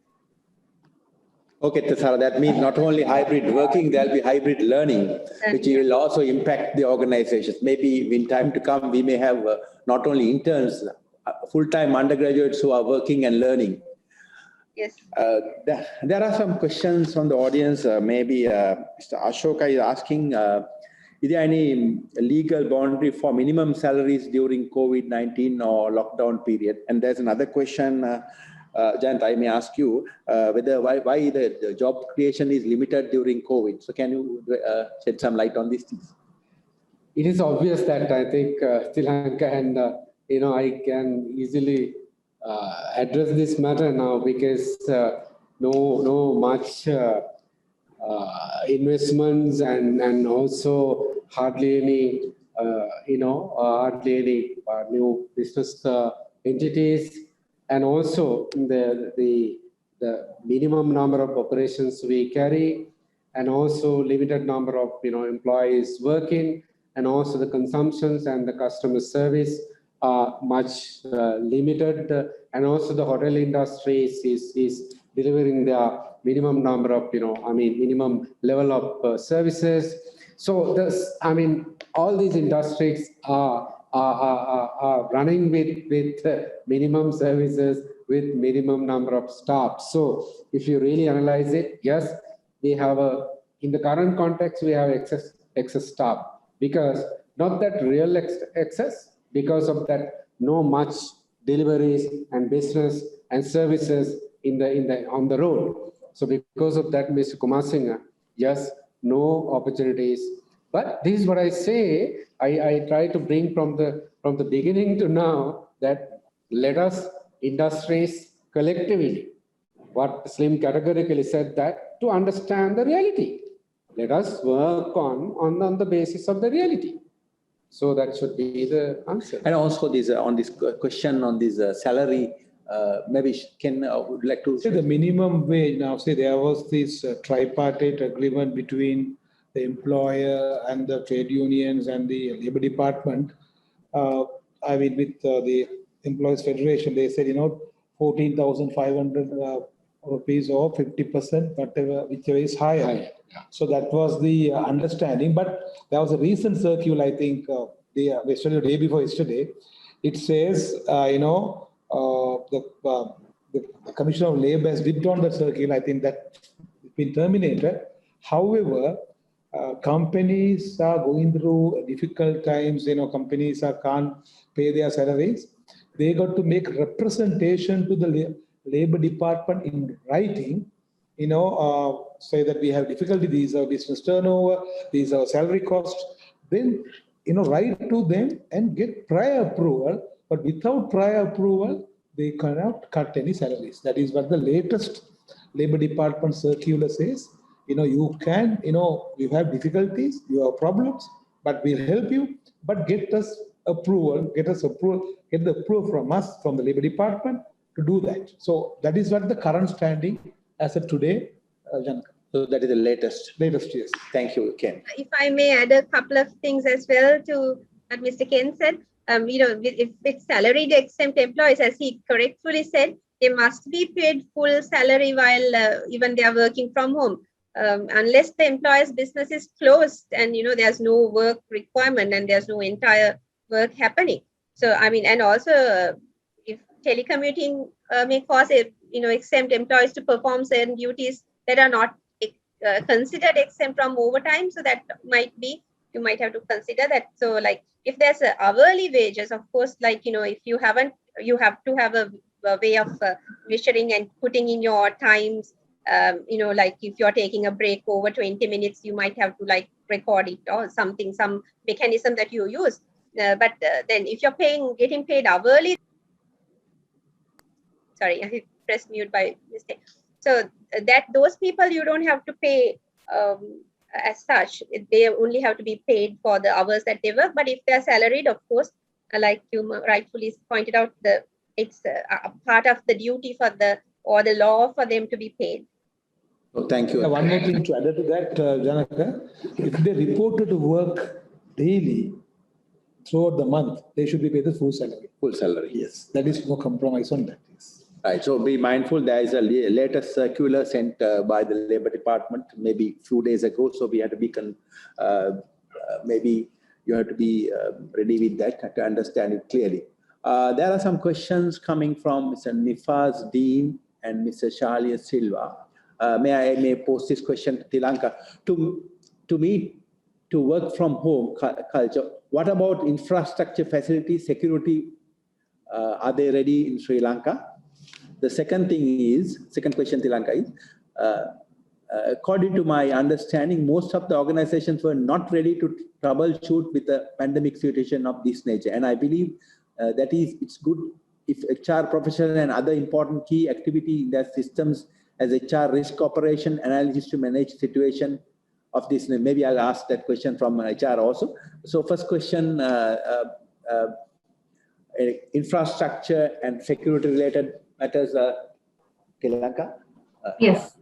Speaker 1: Okay, Thesara, that means not only hybrid working, there'll be hybrid learning, which will also impact the organizations. Maybe in time to come, we may have not only interns, full-time undergraduates who are working and learning.
Speaker 5: Yes.
Speaker 1: There are some questions from the audience. Maybe Mr. Ashoka is asking, is there any legal boundary for minimum salaries during COVID-19 or lockdown period? And there's another question, Jayantha, I may ask you, whether why the job creation is limited during COVID. So can you shed some light on these things?
Speaker 2: It is obvious that I think Thilanka and I can easily address this matter now, because no much investments and also hardly any new business entities, and also the minimum number of operations we carry, and also limited number of employees working, and also the consumptions and the customer service are much limited, and also the hotel industry is delivering their minimum number of minimum level of services. So all these industries are running with minimum services, with minimum number of staff. So if you really analyze it, yes, we have in the current context, we have excess staff, because not that real excess, because of that no much deliveries and business and services on the road. So because of that, Mr. Kumarasinghe, yes, no opportunities. But this is what I say. I try to bring from the beginning to now, that let us industries collectively, what SLIM categorically said, that to understand the reality, let us work on the basis of the reality. So that should be the answer.
Speaker 1: And also this on this question on this salary maybe Ken would like to
Speaker 4: say the minimum wage. Now, say there was this tripartite agreement between the employer and the trade unions and the labor department. I mean, with the Employees Federation, they said, 14,500 rupees or 50%, whichever is higher. So that was the understanding. But there was a recent circular, I think, yesterday, the day before yesterday. It says, the Commissioner of Labour has withdrawn the circular. I think that's been terminated. However, companies are going through difficult times. Companies can't pay their salaries. They got to make representation to the Labor Department in writing. Say that we have difficulty. These are business turnover. These are salary costs. Then write to them and get prior approval. But without prior approval, they cannot cut any salaries. That is what the latest Labor Department circular says. You can, you have difficulties, you have problems, but we'll help you, but get the approval from us, from the Labor Department to do that. So that is what the current standing as of today, Janaka.
Speaker 1: So that is the latest.
Speaker 4: Latest, yes.
Speaker 1: Thank you, Ken.
Speaker 5: If I may add a couple of things as well to what Mr. Ken said, if it's salaried exempt employees, as he correctfully said, they must be paid full salary while even they are working from home. Unless the employer's business is closed and there's no work requirement and there's no entire work happening. So and also if telecommuting may cause exempt employees to perform certain duties that are not considered exempt from overtime, so that you might have to consider that. So like if there's hourly wages, of course, like if you have to have a way of measuring and putting in your times. Like if you're taking a break over 20 minutes, you might have to like record it or something, some mechanism that you use. But then if you're getting paid hourly, sorry, I pressed mute by mistake. So those people you don't have to pay as such. They only have to be paid for the hours that they work. But if they're salaried, of course, like you rightfully pointed out, it's a part of the duty or the law for them to be paid.
Speaker 1: Oh, thank you.
Speaker 4: One more thing to add to that, Janaka. If they reported to work daily throughout the month, they should be paid the full salary.
Speaker 1: Full salary.
Speaker 4: Yes, that is no compromise on that. Yes.
Speaker 1: Right. So be mindful. There is a latest circular sent by the Labor Department maybe a few days ago. So we have to be maybe you have to be ready with that to understand it clearly. There are some questions coming from Mr. Nifaz Dean and Mr. Shalia Silva. May I pose this question to Thilanka? To work from home culture, what about infrastructure, facilities, security? Are they ready in Sri Lanka? The second question, Thilanka, is according to my understanding, most of the organizations were not ready to troubleshoot with a pandemic situation of this nature. And I believe it's good if HR professionals and other important key activity in their systems as HR risk operation analysis to manage situation of this. Maybe I'll ask that question from HR also. So first question, infrastructure and security related matters, Thilanka?
Speaker 3: Yes,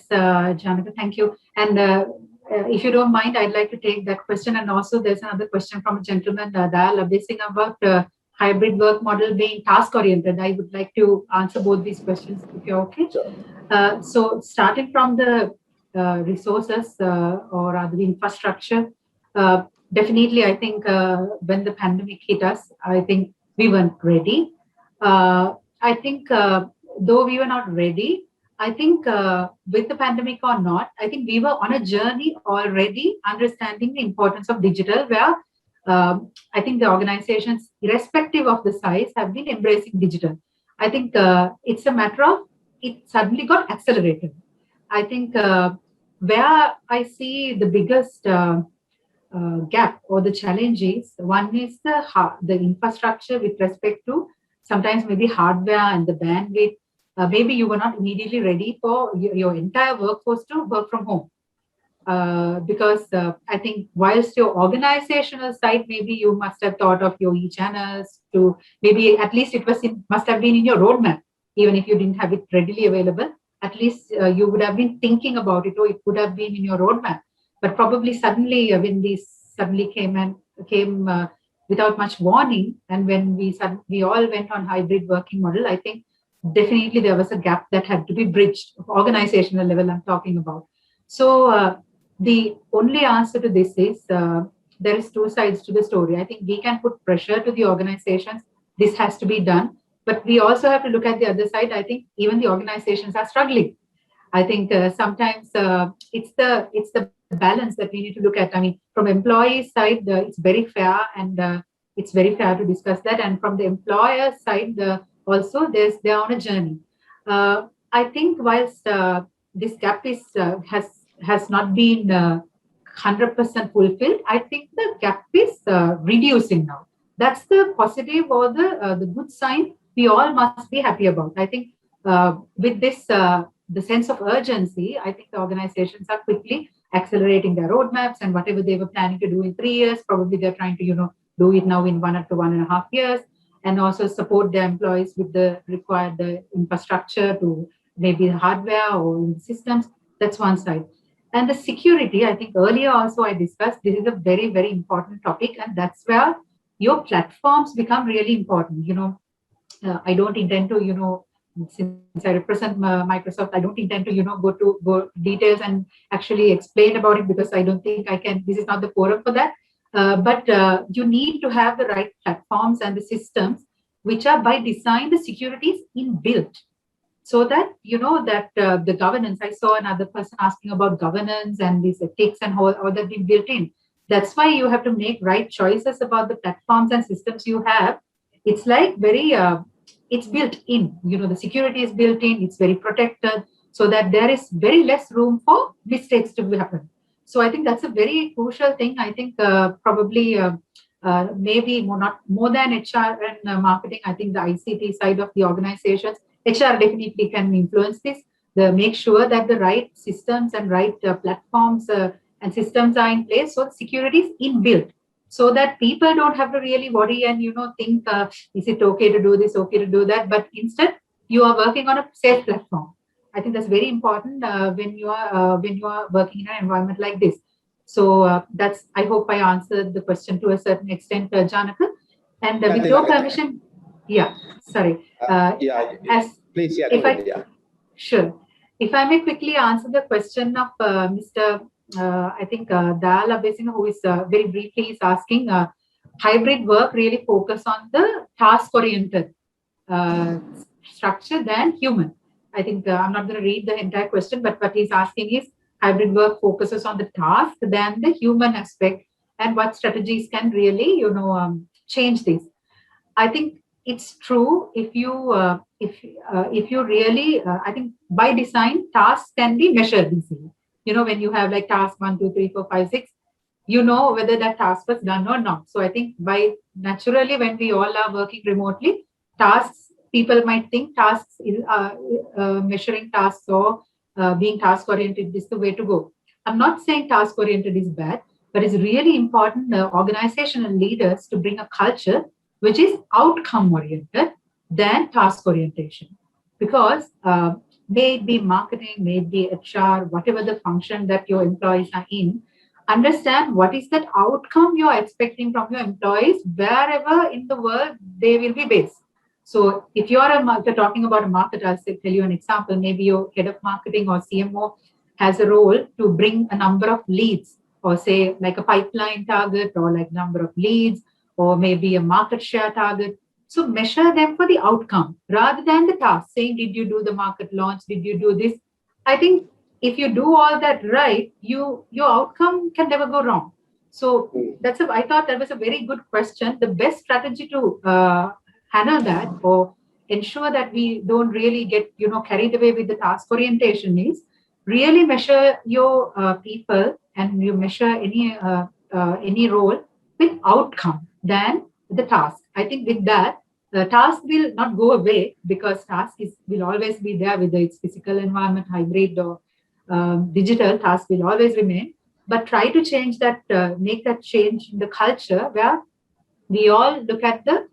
Speaker 3: Janaka, thank you. And if you don't mind, I'd like to take that question. And also there's another question from a gentleman, Dayal Abeysinghe, about hybrid work model being task oriented. I would like to answer both these questions if you're okay.
Speaker 1: Sure.
Speaker 3: So starting from the resources or rather the infrastructure, definitely I think when the pandemic hit us, I think we weren't ready. I think though we were not ready, I think with the pandemic or not, I think we were on a journey already understanding the importance of digital, where I think the organizations, irrespective of the size, have been embracing digital. I think it's a matter of it suddenly got accelerated. I think where I see the biggest gap or the challenge is, one is the infrastructure with respect to sometimes maybe hardware and the bandwidth. Maybe you were not immediately ready for your entire workforce to work from home. Because I think whilst your organizational side, maybe you must have thought of your e-channels to maybe at least must have been in your roadmap even if you didn't have it readily available, at least you would have been thinking about it, or it would have been in your roadmap. But probably suddenly, when these suddenly came without much warning, and when we all went on hybrid working model, I think definitely there was a gap that had to be bridged, organizational level I'm talking about. So the only answer to this is there is two sides to the story. I think we can put pressure to the organizations. This has to be done. But we also have to look at the other side. I think even the organizations are struggling. I think sometimes it's the balance that we need to look at. I mean, from employee side, it's very fair, and it's very fair to discuss that. And from the employer side, also they're on a journey. I think whilst this gap is has not been 100% fulfilled, I think the gap is reducing now. That's the positive or the good sign we all must be happy about. I think with this, the sense of urgency, I think the organizations are quickly accelerating their roadmaps, and whatever they were planning to do in 3 years, probably they're trying to, do it now in 1 to 1.5 years, and also support their employees with the required infrastructure to maybe the hardware or systems. That's one side. And the security, I think earlier also I discussed, this is a very, very important topic, and that's where your platforms become really important. I don't intend to, since I represent Microsoft, I don't intend to, go details and actually explain about it, because I don't think I can. This is not the forum for that. But you need to have the right platforms and the systems which are by design, the security is inbuilt, so that the governance. I saw another person asking about governance and these ethics and all that be built in. That's why you have to make right choices about the platforms and systems you have. It's like very, it's built in, the security is built in, it's very protected, so that there is very less room for mistakes to happen. So I think that's a very crucial thing. I think probably maybe not more than HR and marketing, I think the ICT side of the organizations, HR definitely can influence this. Make sure that the right systems and right platforms and systems are in place, so the security is inbuilt, so that people don't have to really worry and think, is it okay to do this, okay to do that? But instead, you are working on a safe platform. I think that's very important when you are working in an environment like this. So that's. I hope I answered the question to a certain extent, Janaka. And with your permission, sorry.
Speaker 1: Please,
Speaker 3: Sure. If I may quickly answer the question of Mr. I think Dal Abeywardena, who is very briefly is asking, hybrid work really focus on the task-oriented structure than human. I think I'm not going to read the entire question, but what he's asking is hybrid work focuses on the task than the human aspect, and what strategies can really, change this. I think it's true if you really, I think by design, tasks can be measured easily. When you have like task 1, 2, 3, 4, 5, 6, whether that task was done or not. So I think by naturally, when we all are working remotely, tasks, people might think tasks is measuring tasks or being task oriented is the way to go. I'm not saying task oriented is bad, but it's really important organizational leaders to bring a culture which is outcome oriented than task orientation, because may it be marketing, may it be HR, whatever the function that your employees are in, understand what is that outcome you are expecting from your employees wherever in the world they will be based. So if you are talking about a marketer, I'll tell you an example. Maybe your head of marketing or CMO has a role to bring a number of leads, or say like a pipeline target, or like number of leads, or maybe a market share target. So measure them for the outcome rather than the task, saying, did you do the market launch? Did you do this? I think if you do all that right, your outcome can never go wrong. So I thought that was a very good question. The best strategy to handle that, or ensure that we don't really get, carried away with the task orientation, is really measure your people, and you measure any role with outcome than the task. I think with that, the task will not go away, because task will always be there, whether it's physical environment, hybrid or digital. Task will always remain, but try to change that, make that change in the culture where we all look at the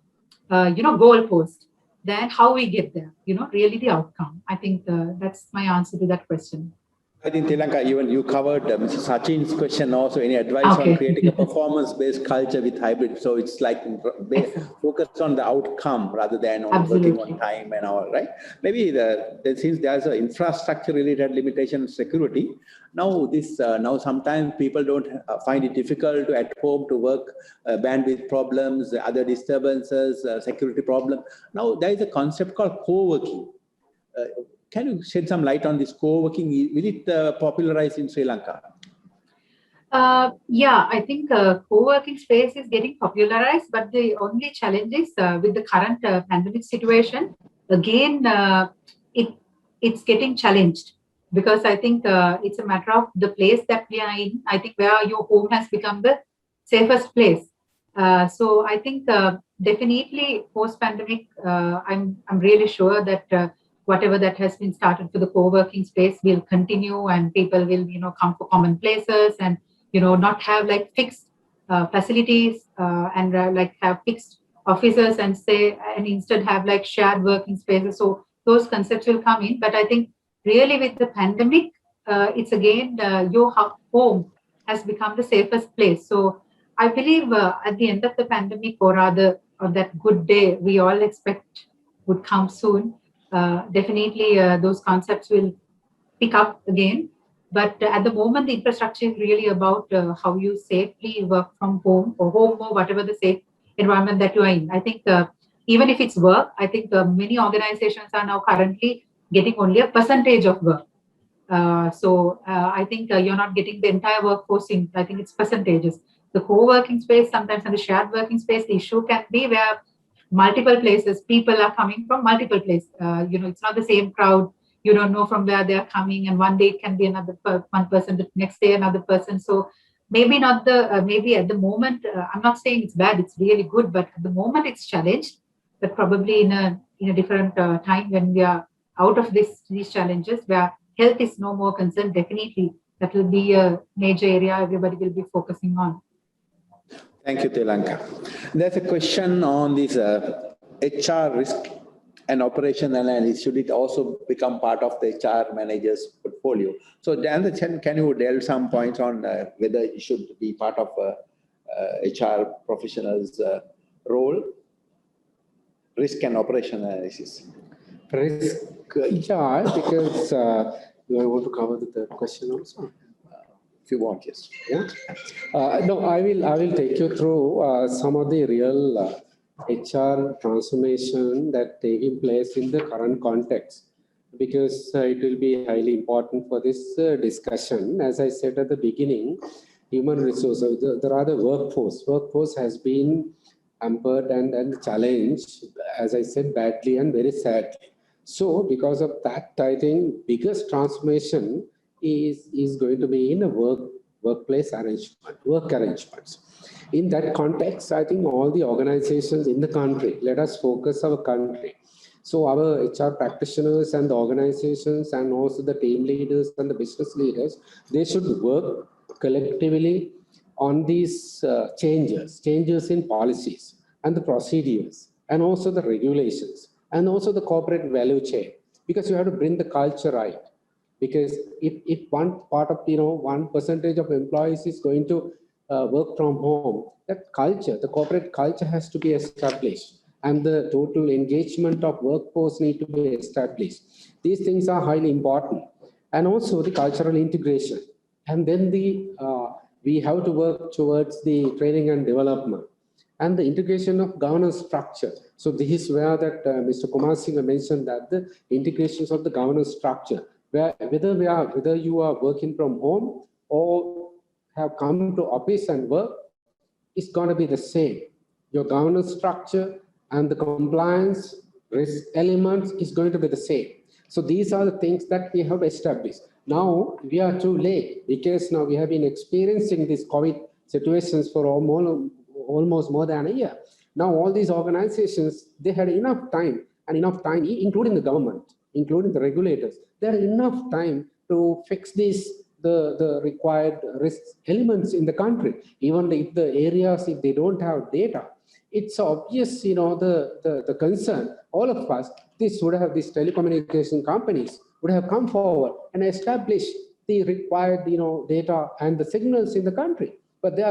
Speaker 3: goal post. than how we get there, really the outcome. I think that's my answer to that question.
Speaker 1: I think, Thilanka, even you covered Mr. Sachin's question also, any advice on creating a performance-based culture with hybrid? So it's like focused on the outcome rather than on working on time and all, right? Maybe since there's an infrastructure-related limitation in security, now sometimes people don't find it difficult at home to work, bandwidth problems, other disturbances, security problem. Now there is a concept called co-working. Can you shed some light on this co-working? Will it popularize in Sri Lanka?
Speaker 3: Yeah, I think co-working space is getting popularized, but the only challenge is with the current pandemic situation, again, it's getting challenged, because I think it's a matter of the place that we are in. I think where your home has become the safest place. So I think definitely post-pandemic, I'm really sure that whatever that has been started for the co-working space will continue, and people will, come for common places and, not have like fixed facilities and like have fixed offices and instead have like shared working spaces. So those concepts will come in. But I think really with the pandemic, it's again, your home has become the safest place. So I believe at the end of the pandemic, or rather of that good day we all expect would come soon, definitely those concepts will pick up again. But at the moment, the infrastructure is really about how you safely work from home or whatever the safe environment that you are in. I think even if it's work, I think many organizations are now currently getting only a percentage of work. So I think you're not getting the entire workforce in. I think it's percentages. The co-working space sometimes, and the shared working space, the issue can be where multiple places, people are coming from multiple places. It's not the same crowd. You don't know from where they're coming, and one day it can be another one person, the next day another person. So maybe not maybe at the moment, I'm not saying it's bad, it's really good, but at the moment it's challenged. But probably in a different time, when we are out of these challenges, where health is no more concerned, definitely that will be a major area everybody will be focusing on.
Speaker 1: Thank you, Thilanka. There's a question on this HR risk and operation analysis. Should it also become part of the HR manager's portfolio? So, Jayantha, can you delve some points on whether it should be part of HR professionals' role? Risk and operation analysis.
Speaker 2: Risk, yeah, because you want to cover the third question also?
Speaker 1: If you want, yes.
Speaker 2: Yeah. No, I will take you through some of the real HR transformation that taking place in the current context, because it will be highly important for this discussion. As I said at the beginning, human resources, the rather workforce has been hampered and challenged, as I said, badly and very sadly. So because of that, I think biggest transformation is going to be in a workplace arrangement, work arrangements. In that context, I think all the organizations in the country, let us focus our country. So our HR practitioners and the organizations and also the team leaders and the business leaders, they should work collectively on these changes in policies and the procedures and also the regulations and also the corporate value chain, because you have to bring the culture right. Because if one part of 1% of employees is going to work from home, that culture, the corporate culture, has to be established, and the total engagement of workforce need to be established. These things are highly important, and also the cultural integration. And then we have to work towards the training and development and the integration of governance structure. So this is where that Mr. Kumarasinghe mentioned, that the integrations of the governance structure, whether you are working from home or have come to office and work, it's going to be the same. Your governance structure and the compliance risk elements is going to be the same. So these are the things that we have established. Now we are too late, because now we have been experiencing these COVID situations for almost more than a year. Now all these organizations, they had enough time, including the government, including the regulators, they had enough time to fix the required risk elements in the country. Even if the areas, if they don't have data, it's obvious, the concern, all of us, these telecommunication companies would have come forward and established the required, data and the signals in the country. But they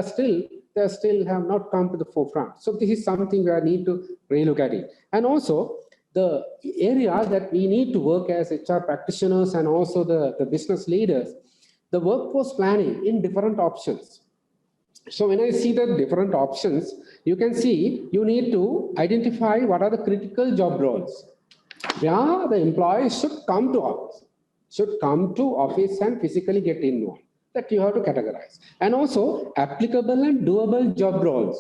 Speaker 2: still have not come to the forefront. So this is something where I need to relook at it. And also the area that we need to work as HR practitioners and also the business leaders, the workforce planning in different options. So when I see the different options, you can see you need to identify what are the critical job roles where the employees should come to office and physically get involved. That you have to categorize. And also applicable and doable job roles.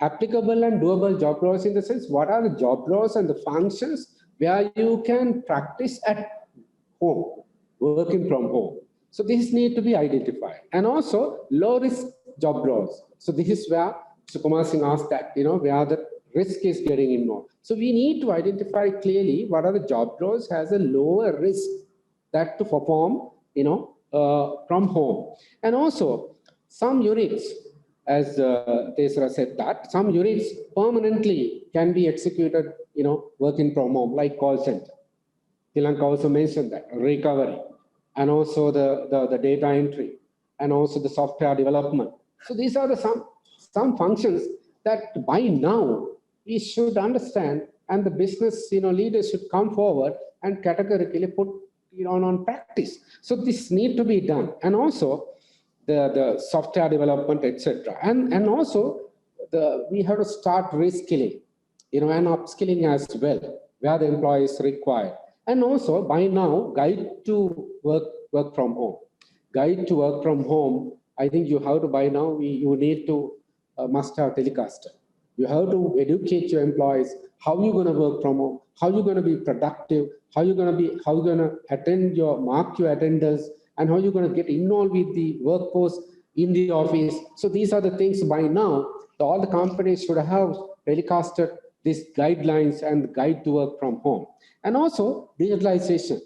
Speaker 2: Applicable and doable job roles in the sense, what are the job roles and the functions where you can practice at home, working from home. So this need to be identified. And also low risk job roles. So this is where Kumarasinghe asked that, where the risk is getting involved. So we need to identify clearly what are the job roles has a lower risk that to perform, from home. And also some units, as Thesara said, that some units permanently can be executed, working from home, like call center. Thilanka also mentioned that, recovery, and also the data entry, and also the software development. So these are some functions that by now we should understand, and the business leaders should come forward and categorically put on practice. So this need to be done. And also the software development, etc. And also we have to start reskilling, and upskilling as well, where the employee is required. And also by now, guide to work from home. Guide to work from home, I think you have to by now, you need to must have telecaster. You have to educate your employees how you're going to work from home, how you're going to be productive, how you're going to mark your attendance, and how you're going to get involved with the workforce in the office. So these are the things by now, all the companies should have telecasted these guidelines and guide to work from home. And also digitalization,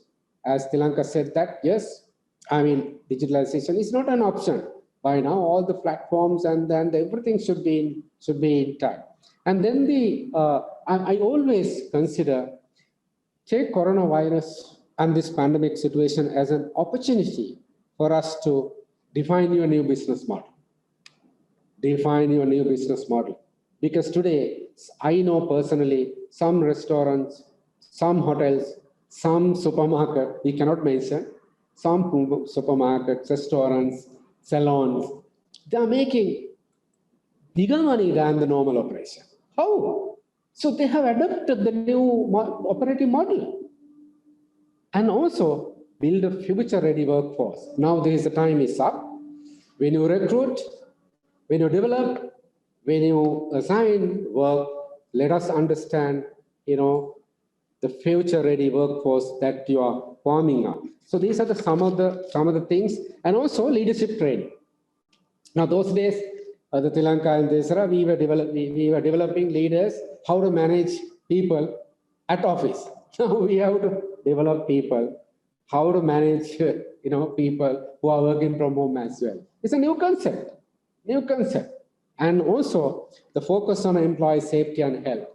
Speaker 2: as Thilanka said that, yes, digitalization is not an option. By now, all the platforms and then everything should be intact. And then I always take coronavirus and this pandemic situation as an opportunity for us to define your new business model. Define your new business model. Because today, I know personally some restaurants, some hotels, some supermarket, we cannot mention, some supermarkets, restaurants, salons, they are making bigger money than the normal operation. How? So they have adopted the new operating model. And also build a future-ready workforce. Now the time is up. When you recruit, when you develop, when you assign work, let us understand, the future-ready workforce that you are forming up. So these are some of the things, and also leadership training. Now those days, the Thilanka and Thesara, we were developing leaders how to manage people at office. Now we have to develop people how to manage people who are working from home as well. It's a new concept. And also the focus on employee safety and health.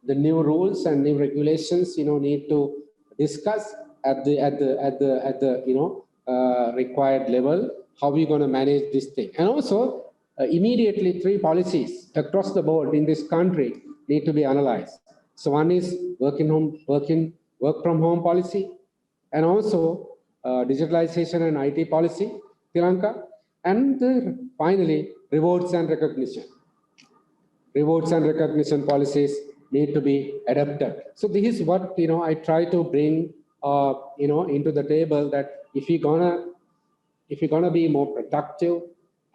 Speaker 2: The new rules and new regulations, need to discuss at the required level how we're going to manage this thing. And also immediately 3 policies across the board in this country need to be analyzed. So one is work from home policy, and also digitalization and IT policy, Thilanka, and finally rewards and recognition. Rewards and recognition policies need to be adapted. So this is what I try to bring into the table, that if you're gonna be more productive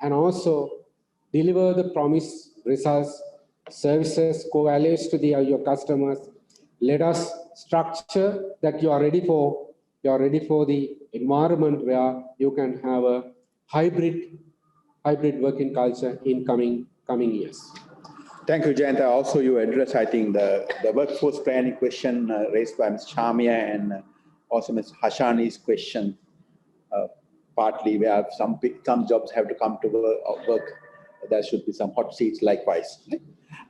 Speaker 2: and also deliver the promised results, services, core values to your customers, let us structure that you are ready for the environment where you can have a hybrid working culture in coming years.
Speaker 1: Thank you, Jayantha. Also, you address, I think, the workforce planning question raised by Ms. Chamia and also Ms. Hashani's question, partly where some jobs have to come to work. There should be some hot seats likewise.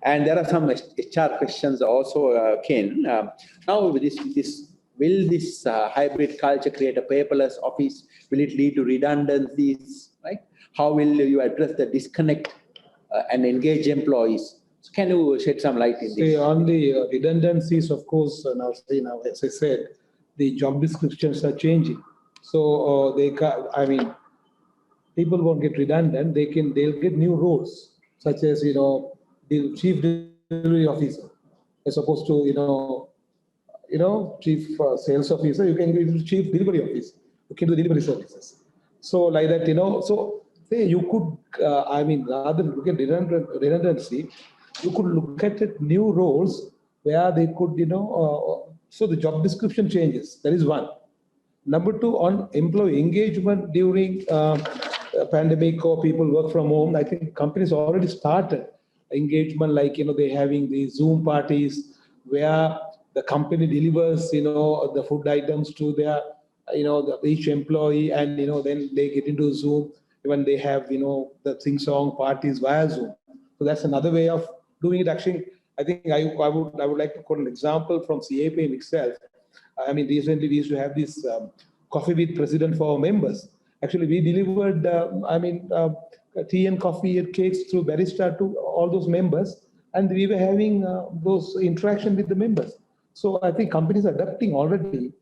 Speaker 1: And there are some HR questions also, Ken. Now, will this hybrid culture create a paperless office? Will it lead to redundancies? Right? How will you address the disconnect and engage employees? So can you shed some light in this?
Speaker 4: On the redundancies, of course, now as I said, the job descriptions are changing. So people won't get redundant. They'll get new roles, such as the chief delivery officer, as opposed to chief sales officer. You can be chief delivery officer. You can do delivery services. So like that, So say you could, rather than look at redundancy, you could look at new roles where they could, so the job description changes. That is one. Number two, on employee engagement during pandemic or people work from home, I think companies already started engagement, like, they're having the Zoom parties where the company delivers, the food items to their, each employee, and, then they get into Zoom when they have, the sing-song parties via Zoom. So that's another way of doing it. Actually, I think I would like to quote an example from CIPM itself. Recently we used to have this coffee with president for our members. Actually, we delivered, tea and coffee and cakes through Barista to all those members, and we were having those interaction with the members. So I think companies are adapting already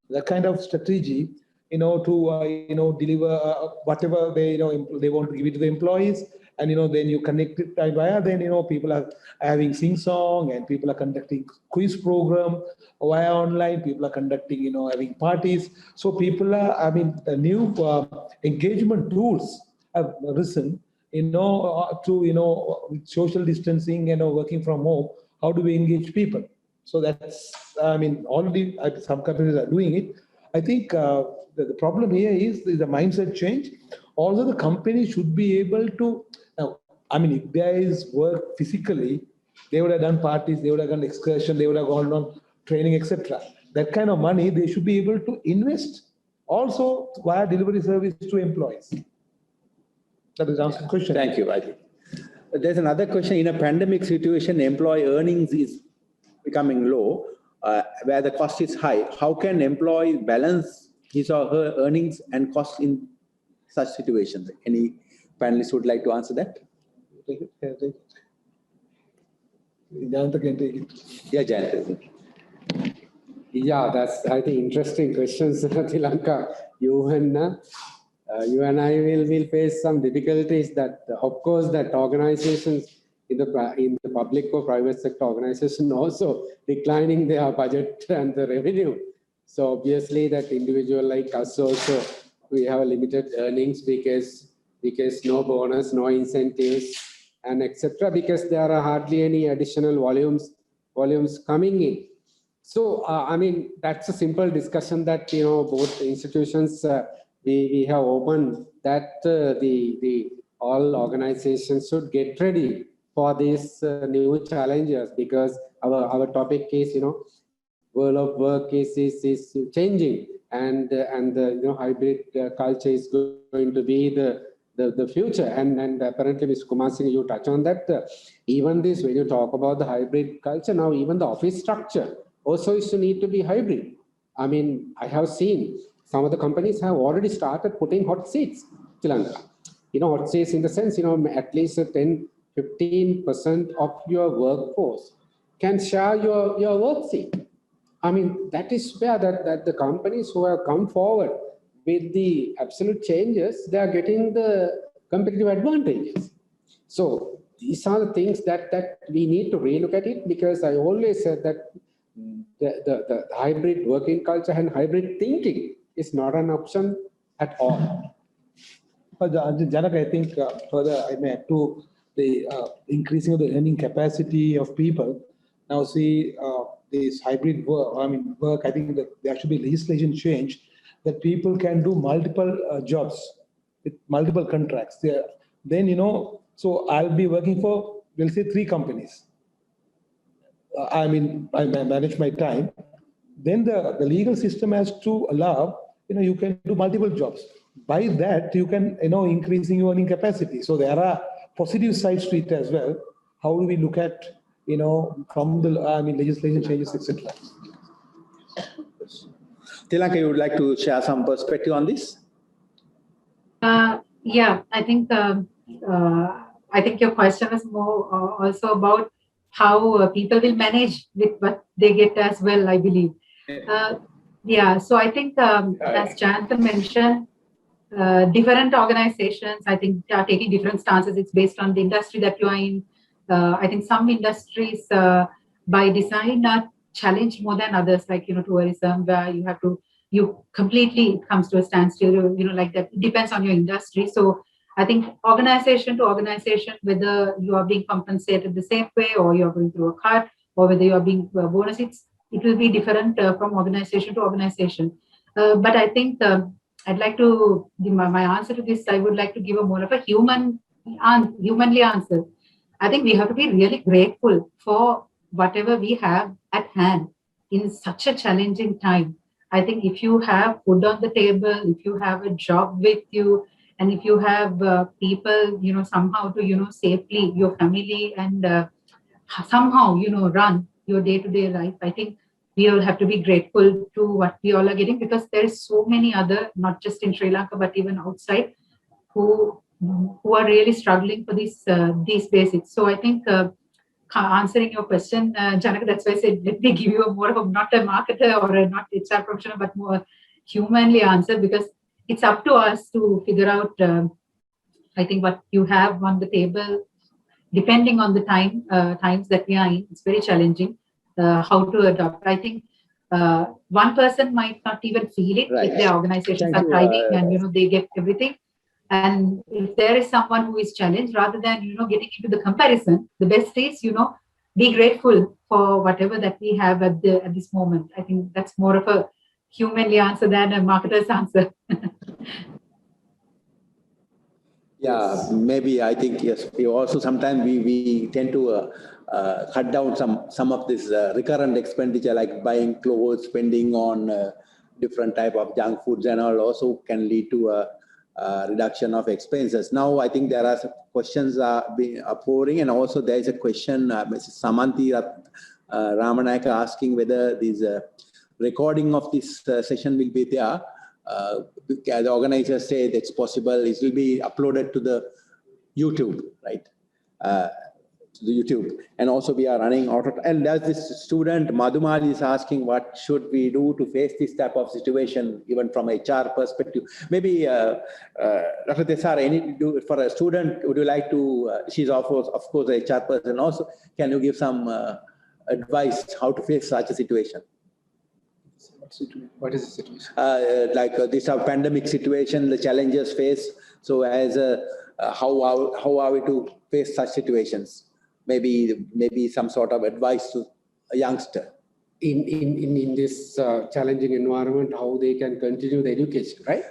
Speaker 4: that kind of strategy, to deliver whatever they they want to give it to the employees, and then you connect it via. Then people are having sing song, and people are conducting quiz program via online. People are conducting having parties. So people are the new engagement tools have risen. To with social distancing, working from home. How do we engage people? So that's already some companies are doing it. I think the problem here is the mindset change. Also, the company should be able to. If there is work physically, they would have done parties, they would have done excursion, they would have gone on training, etc. That kind of money they should be able to invest also via delivery service to employees. That is answer the question.
Speaker 1: Thank you, Vijay. There's another question. In a pandemic situation, employee earnings is becoming low, where the cost is high. How can employee balance his or her earnings and costs in such situations? Any panelists would like to answer that?
Speaker 4: Take it. Yeah, take it. Jayantha can take it.
Speaker 1: Yeah, Jayantha.
Speaker 2: Yeah, that's, I think, interesting questions, Thilanka. You and I will face some difficulties that, of course, that organizations in the public or private sector organization also declining their budget and the revenue. So obviously that individual like us also, we have limited earnings because no bonus, no incentives, and etc. Because there are hardly any additional volumes coming in. So that's a simple discussion that both institutions we have opened, that the all organizations should get ready for these new challenges, because our topic is world of work is changing, and the hybrid culture is going to be the future, and apparently Mr. Kumarasinghe, you touch on that. Even this, when you talk about the hybrid culture, now even the office structure also is to need to be hybrid. I have seen some of the companies have already started putting hot seats, Thilanka. Hot seats in the sense, at least 10-15% of your workforce can share your work seat. That is where that the companies who have come forward with the absolute changes, they are getting the competitive advantages. So these are the things that we need to relook at it, because I always said that the hybrid working culture and hybrid thinking is not an option at all.
Speaker 4: Janaka, I think further I may add to the increasing of the earning capacity of people. Now see this hybrid work, I think that there should be legislation change that people can do multiple jobs with multiple contracts. Then, so I'll be working for, we'll say 3 companies. I manage my time. Then the legal system has to allow, you can do multiple jobs. By that, you can, increasing your earning capacity. So there are positive sides to it as well. how do we look at, from the, legislation changes, etc.
Speaker 1: Thilanka, you would like to share some perspective on this?
Speaker 3: Yeah, I think your question is more also about how people will manage with what they get as well, I believe. Yeah, so I think as Jayantha mentioned, different organizations, I think, are taking different stances. It's based on the industry that you are in. I think some industries by design are challenged more than others, like, tourism, where you completely, it comes to a standstill, like that. It depends on your industry. So I think organization to organization, whether you are being compensated the same way or you're going through a cut, or whether you are being bonus, it will be different from organization to organization. But I think I'd like to give my answer to this. I would like to give a more of a humanly answer. I think we have to be really grateful for whatever we have at hand in such a challenging time. I think if you have food on the table, if you have a job with you, and if you have people, somehow to, safely, your family, and somehow, run your day-to-day life, I think we all have to be grateful to what we all are getting, because there is so many other, not just in Sri Lanka, but even outside, who are really struggling for these basics. So I think answering your question, Janaka, that's why I said, let me give you a more of not a marketer or a not HR professional, but more humanly answer, because it's up to us to figure out, I think, what you have on the table, depending on the times that we are in. It's very challenging how to adopt. I think one person might not even feel it if their organizations are thriving and they get everything. And if there is someone who is challenged, rather than getting into the comparison, the best is be grateful for whatever that we have at this moment. I think that's more of a humanly answer than a marketer's answer.
Speaker 1: Yeah, maybe I think, yes, we also sometimes we tend to cut down some of this recurrent expenditure, like buying clothes, spending on different type of junk foods and all, also can lead to a reduction of expenses. Now, I think there are some questions pouring, and also there is a question, Mrs. Samanthi Ramanayaka asking whether this recording of this session will be there. The organizers say that's possible. It will be uploaded to the YouTube, right? To the YouTube. And also we are running out of, and as this student Madhumali is asking, what should we do to face this type of situation, even from HR perspective? Maybe Dr. Thesara, for a student, would you like to, she's of course a HR person also, can you give some advice how to face such a situation?
Speaker 2: What is the situation?
Speaker 1: Like this pandemic situation, the challenges faced. So as how are we to face such situations? Maybe some sort of advice to a youngster.
Speaker 2: In this challenging environment, how they can continue the education, right?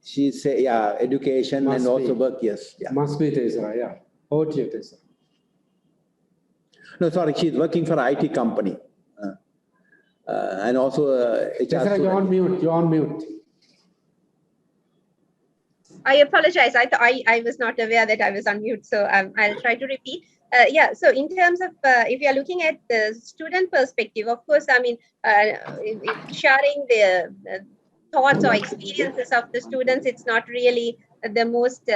Speaker 1: She say, yeah, education must and also work, yes. Yeah.
Speaker 2: Must be Thesara, yeah. Over to you, Thesara.
Speaker 1: No, sorry, she's working for an IT company. And also
Speaker 2: Thesara, you're on mute.
Speaker 5: I apologize. I was not aware that I was on mute, so I'll try to repeat. Yeah, so in terms of, if you're looking at the student perspective, of course, I mean, sharing the thoughts or experiences of the students, it's not really the most,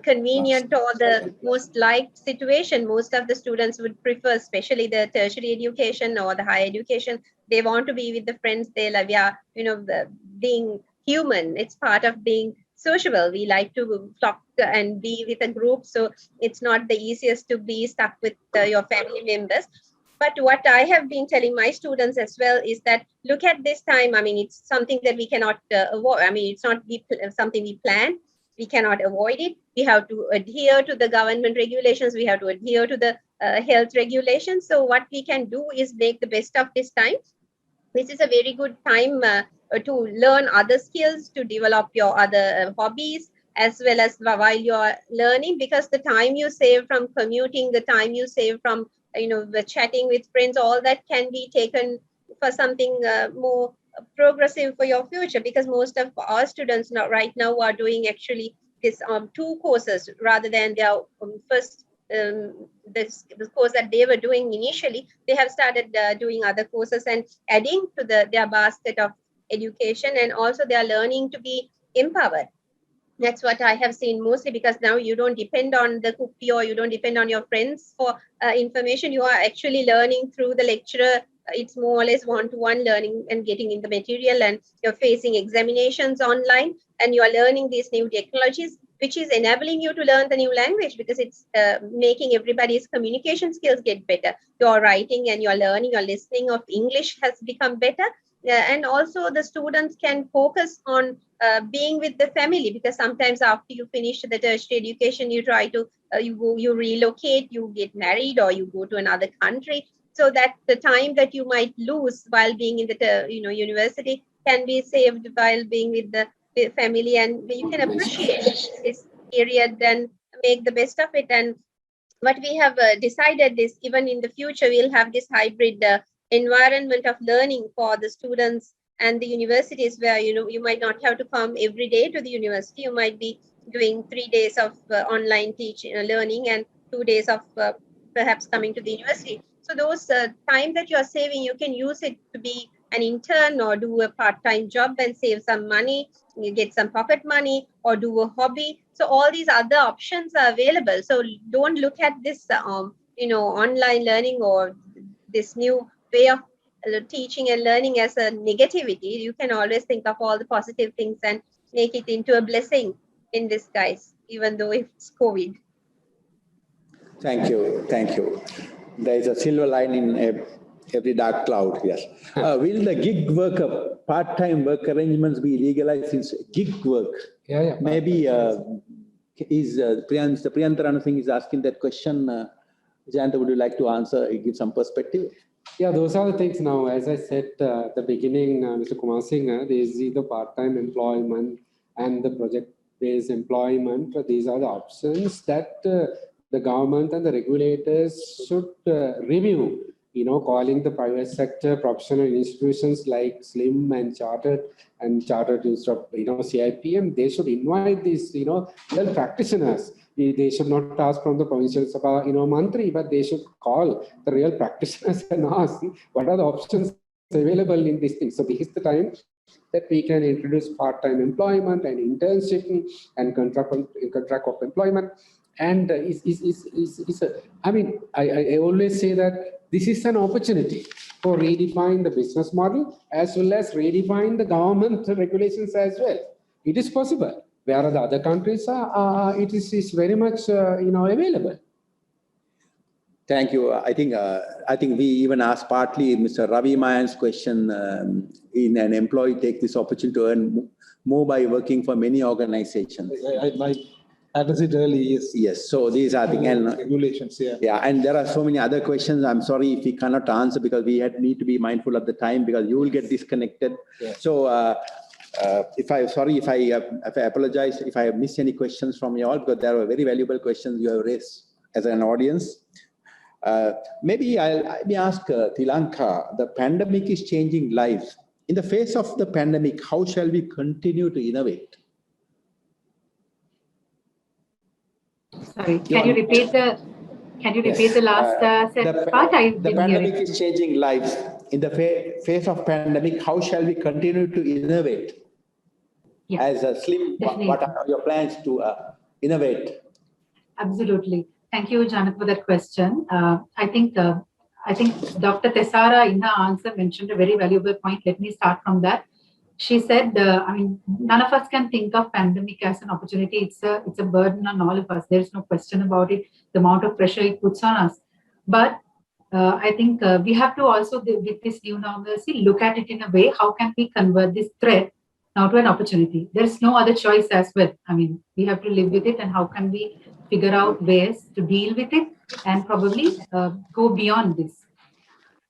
Speaker 5: convenient or the most liked situation. Most of the students would prefer, especially the tertiary education or the higher education, they want to be with the friends they love. Yeah, being human, it's part of being sociable. We like to flock and be with a group, so it's not the easiest to be stuck with your family members. But what I have been telling my students as well is that look at this time. I mean, it's something that we cannot avoid. I mean, it's not something we plan. We cannot avoid it. We have to adhere to the government regulations. We have to adhere to the health regulations. So what we can do is make the best of this time. This is a very good time to learn other skills, to develop your other hobbies, as well as while you're learning, because the time you save from commuting, the time you save from chatting with friends, all that can be taken for something more progressive for your future, because most of our students right now are doing actually this 2 courses rather than their first this course that they were doing initially. They have started doing other courses and adding to their basket of education, and also they are learning to be empowered. That's what I have seen mostly, because now you don't depend on the cookie or you don't depend on your friends for information. You are actually learning through the lecturer. It's more or less one-to-one learning and getting in the material, and you're facing examinations online, and you are learning these new technologies, which is enabling you to learn the new language, because it's making everybody's communication skills get better. Your writing and your learning, your listening of English has become better. And also the students can focus on being with the family, because sometimes after you finish the tertiary education, you try to, you relocate, you get married, or you go to another country. So that the time that you might lose while being in the university can be saved while being with the family, and you can appreciate this period and make the best of it. And what we have decided is, even in the future, we'll have this hybrid environment of learning for the students and the universities, where you might not have to come every day to the university. You might be doing 3 days of online teaching, learning, and 2 days of perhaps coming to the university. So those time that you are saving, you can use it to be an intern or do a part-time job and save some money. You get some pocket money or do a hobby. So all these other options are available. So don't look at this, online learning or this new way of teaching and learning as a negativity. You can always think of all the positive things and make it into a blessing in disguise, even though it's COVID.
Speaker 1: Thank you. Thank you. There is a silver line in every dark cloud, yes. Will the gig worker, part-time work arrangements be legalized since gig work?
Speaker 2: Yeah.
Speaker 1: Maybe Mr. Priyantarana Singh is asking that question. Jayantha, would you like to answer, give some perspective?
Speaker 2: Yeah, those are the things now. As I said at the beginning, Mr. Kumarasinghe, there is the part-time employment and the project-based employment. These are the options that the government and the regulators should review. Calling the private sector professional institutions like SLIM and chartered instead of CIPM, they should invite these real practitioners. They should not ask from the provincial sabha, mantri, but they should call the real practitioners and ask what are the options available in these things. So this is the time that we can introduce part-time employment and internship and contract of employment. And I always say that this is an opportunity for redefine the business model as well as redefine the government regulations as well. It is possible. Where the other countries are, it is very much available.
Speaker 1: Thank you. I think we even asked partly Mr. Ravi Mayan's question. In an employee take this opportunity to earn more by working for many organizations.
Speaker 4: I addressed it early.
Speaker 1: Yes. So these are the
Speaker 4: regulations.
Speaker 1: Yeah, and there are so many other questions. I'm sorry if we cannot answer because we need to be mindful of the time because you will get disconnected.
Speaker 4: Yeah.
Speaker 1: So. If I apologize if I have missed any questions from you all, because there are very valuable questions you have raised as an audience. Maybe let me ask Thilanka, the pandemic is changing lives. In the face of the pandemic, how shall we continue to innovate?
Speaker 3: Sorry, can you repeat the last part?
Speaker 1: The pandemic is changing lives. In the face of pandemic, how shall we continue to innovate?
Speaker 3: Yeah,
Speaker 1: as a SLIM, what are your plans to innovate?
Speaker 3: Absolutely. Thank you, Janaka, for that question. I think Dr. Thesara in her answer mentioned a very valuable point. Let me start from that. She said, none of us can think of pandemic as an opportunity. It's a burden on all of us. There's no question about it, the amount of pressure it puts on us. But I think we have to also, with this new normalcy, look at it in a way, how can we convert this threat now to an opportunity? There's no other choice as well. We have to live with it, and how can we figure out ways to deal with it and probably go beyond this.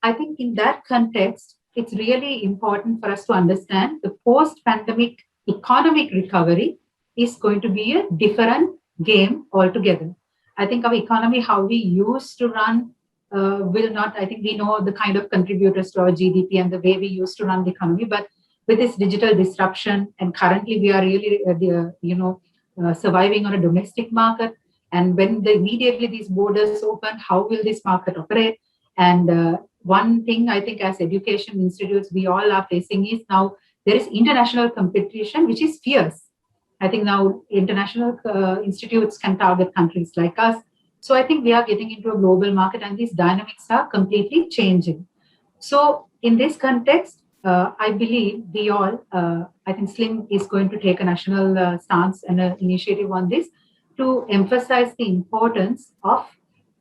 Speaker 3: I think in that context, it's really important for us to understand the post-pandemic economic recovery is going to be a different game altogether. I think our economy, how we used to run, will not, I think we know the kind of contributors to our GDP and the way we used to run the economy, but with this digital disruption, and currently we are really, surviving on a domestic market? And when immediately these borders open, how will this market operate? And one thing I think as education institutes we all are facing is now there is international competition, which is fierce. I think now international institutes can target countries like us. So I think we are getting into a global market and these dynamics are completely changing. So in this context, I believe we all, I think SLIM is going to take a national stance and an initiative on this to emphasize the importance of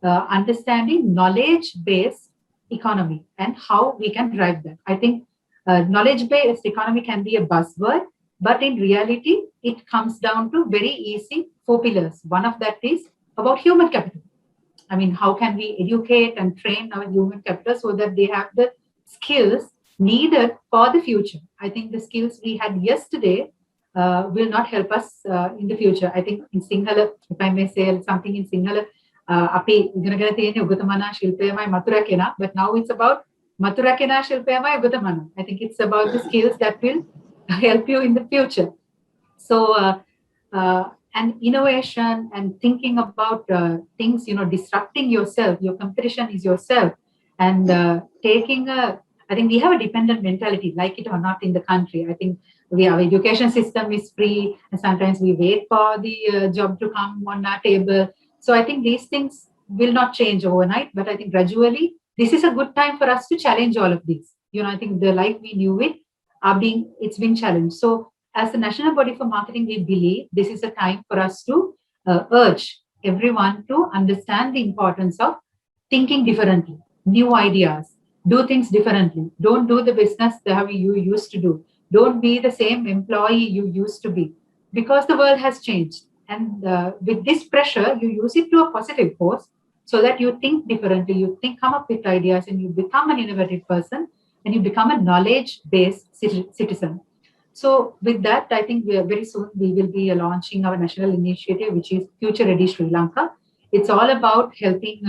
Speaker 3: understanding knowledge-based economy and how we can drive that. I think knowledge-based economy can be a buzzword, but in reality, it comes down to very easy 4 pillars. One of that is about human capital. I mean, how can we educate and train our human capital so that they have the skills needed for the future? I think the skills we had yesterday will not help us in the future. I think in Sinhala, if I may say something in Sinhala, but now it's about Maturakena Shilpema Ugatamana. I think it's about the skills that will help you in the future. So, and innovation and thinking about things, disrupting yourself, your competition is yourself, and taking I think we have a dependent mentality, like it or not, in the country. I think our education system is free, and sometimes we wait for the job to come on our table. So I think these things will not change overnight, but I think gradually this is a good time for us to challenge all of these. I think the life we knew it's been challenged. So as the National Body for Marketing, we believe this is a time for us to urge everyone to understand the importance of thinking differently, new ideas, do things differently. Don't do the business that you used to do. Don't be the same employee you used to be, because the world has changed. And with this pressure, you use it to a positive force so that you think differently, come up with ideas, and you become an innovative person, and you become a knowledge-based citizen. So with that, I think very soon we will be launching our national initiative, which is Future Ready Sri Lanka. It's all about helping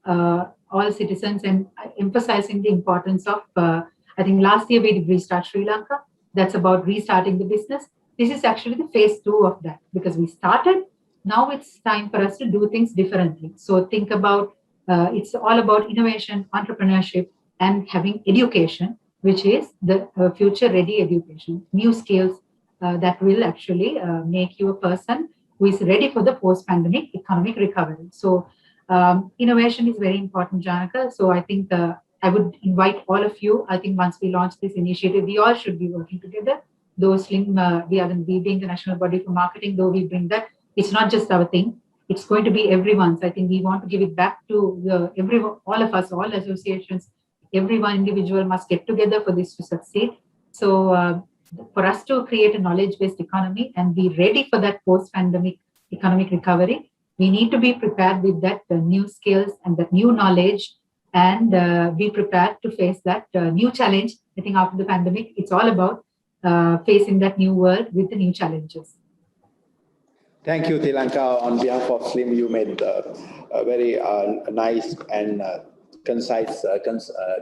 Speaker 3: all citizens and emphasizing the importance of, I think last year we did Restart Sri Lanka. That's about restarting the business. This is actually the phase 2 of that, because we started. Now it's time for us to do things differently. So think about, it's all about innovation, entrepreneurship, and having education, which is the future ready education, new skills that will actually make you a person who is ready for the post-pandemic economic recovery. So innovation is very important, Janaka. So I think I would invite all of you. I think once we launch this initiative, we all should be working together. Though SLIM, we being the National Body for Marketing, though we bring that, it's not just our thing. It's going to be everyone's. I think we want to give it back to all of us, all associations. Everyone individual must get together for this to succeed. So for us to create a knowledge-based economy and be ready for that post-pandemic economic recovery, we need to be prepared with that new skills and that new knowledge, and be prepared to face that new challenge. I think after the pandemic, it's all about facing that new world with the new challenges.
Speaker 1: Thank you, Thilanka. On behalf of SLIM, you made a very nice and concise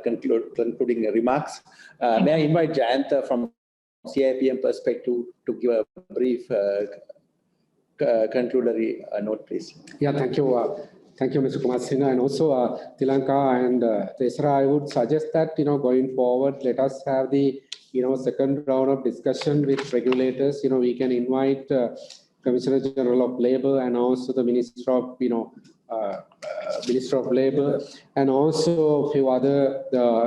Speaker 1: concluding remarks. May I invite Jayantha from CIPM perspective to give a brief conclusory note, please.
Speaker 2: Yeah, thank you. Thank you, Mr. Kumarasinghe, and also Thilanka and Thesara. I would suggest that, going forward, let us have the, second round of discussion with regulators. We can invite Commissioner General of Labour and also the Minister of, Minister of Labour, and also a few other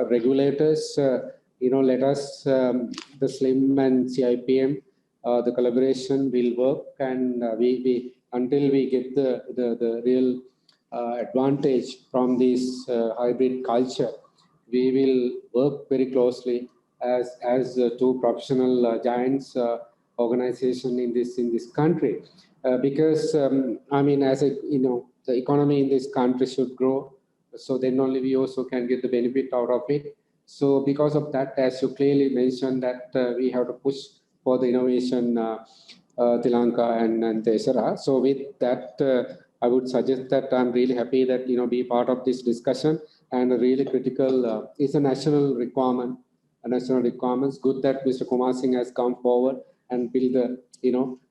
Speaker 2: regulators. Let us, the SLIM and CIPM, the collaboration will work, and we until we get the real advantage from this hybrid culture, we will work very closely as two professional giants organization in this country, because I mean, as the economy in this country should grow, so then only we also can get the benefit out of it. So because of that, as you clearly mentioned, that we have to push for the innovation, Thilanka and Thesara. So with that, I would suggest that I'm really happy that be part of this discussion, and a really critical is a national requirement. A national requirement. It's good that Mr. Kumarasinghe has come forward and build the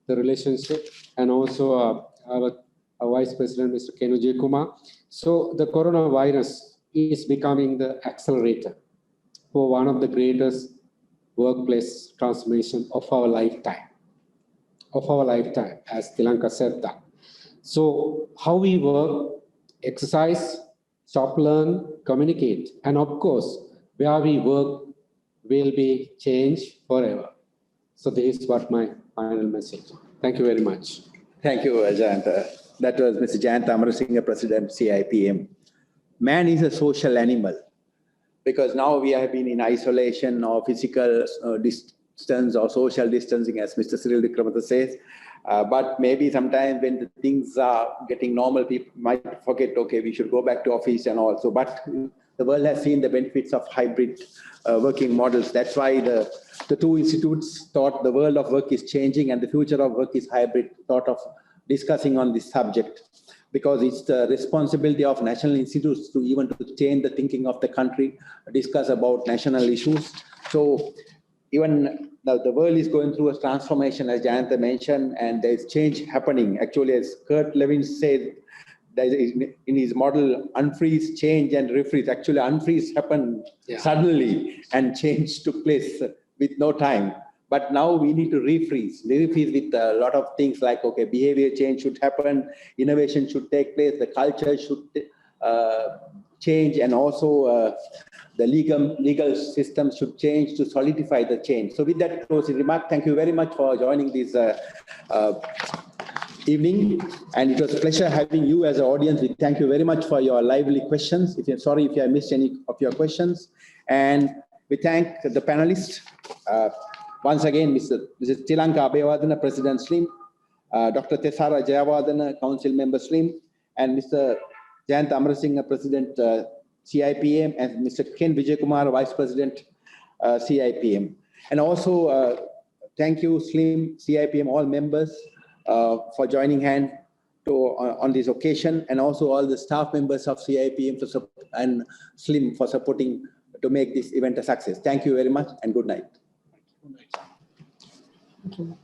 Speaker 2: the relationship, and also our Vice President, Mr. 𝐶 Vijayakumar. So the coronavirus is becoming the accelerator for one of the greatest workplace transformation of our lifetime, as Thilanka said that. So how we work, exercise, shop, learn, communicate, and of course, where we work will be changed forever. So this is what my final message. Thank you very much.
Speaker 1: Thank you, Jayantha. That was Mr. Jayantha Amarasinghe, President, CIPM. Man is a social animal because now we have been in isolation or physical distance or social distancing, as Mr. Cyril Vikramatha says. But maybe sometimes when the things are getting normal, people might forget, okay, we should go back to office and all. So, but the world has seen the benefits of hybrid working models. That's why the two institutes thought the world of work is changing and the future of work is hybrid, thought of discussing on this subject, because it's the responsibility of national institutes to even to change the thinking of the country, discuss about national issues. So even now the world is going through a transformation, as Jayantha mentioned, and there's change happening. Actually, as Kurt Lewin said, in his model, unfreeze, change, and refreeze. Actually, unfreeze happened suddenly and change took place with no time. But now we need to refreeze with a lot of things like, okay, behavior change should happen, innovation should take place, the culture should change, and also the legal system should change to solidify the change. So with that closing remark, thank you very much for joining this evening, and it was a pleasure having you as an audience. We thank you very much for your lively questions. Sorry if I missed any of your questions, and we thank the panelists. Once again, Mrs. Thilanka Abeywardena, President SLIM, Dr. Thesara Jayawardane, Council Member SLIM, and Mr. Jayantha Amarasinghe, President CIPM, and Mr. 𝐶 Vijayakumar, Vice President CIPM. And also thank you, SLIM, CIPM, all members for joining hand on this occasion, and also all the staff members of CIPM and SLIM for supporting to make this event a success. Thank you very much and good night.
Speaker 3: Thank you.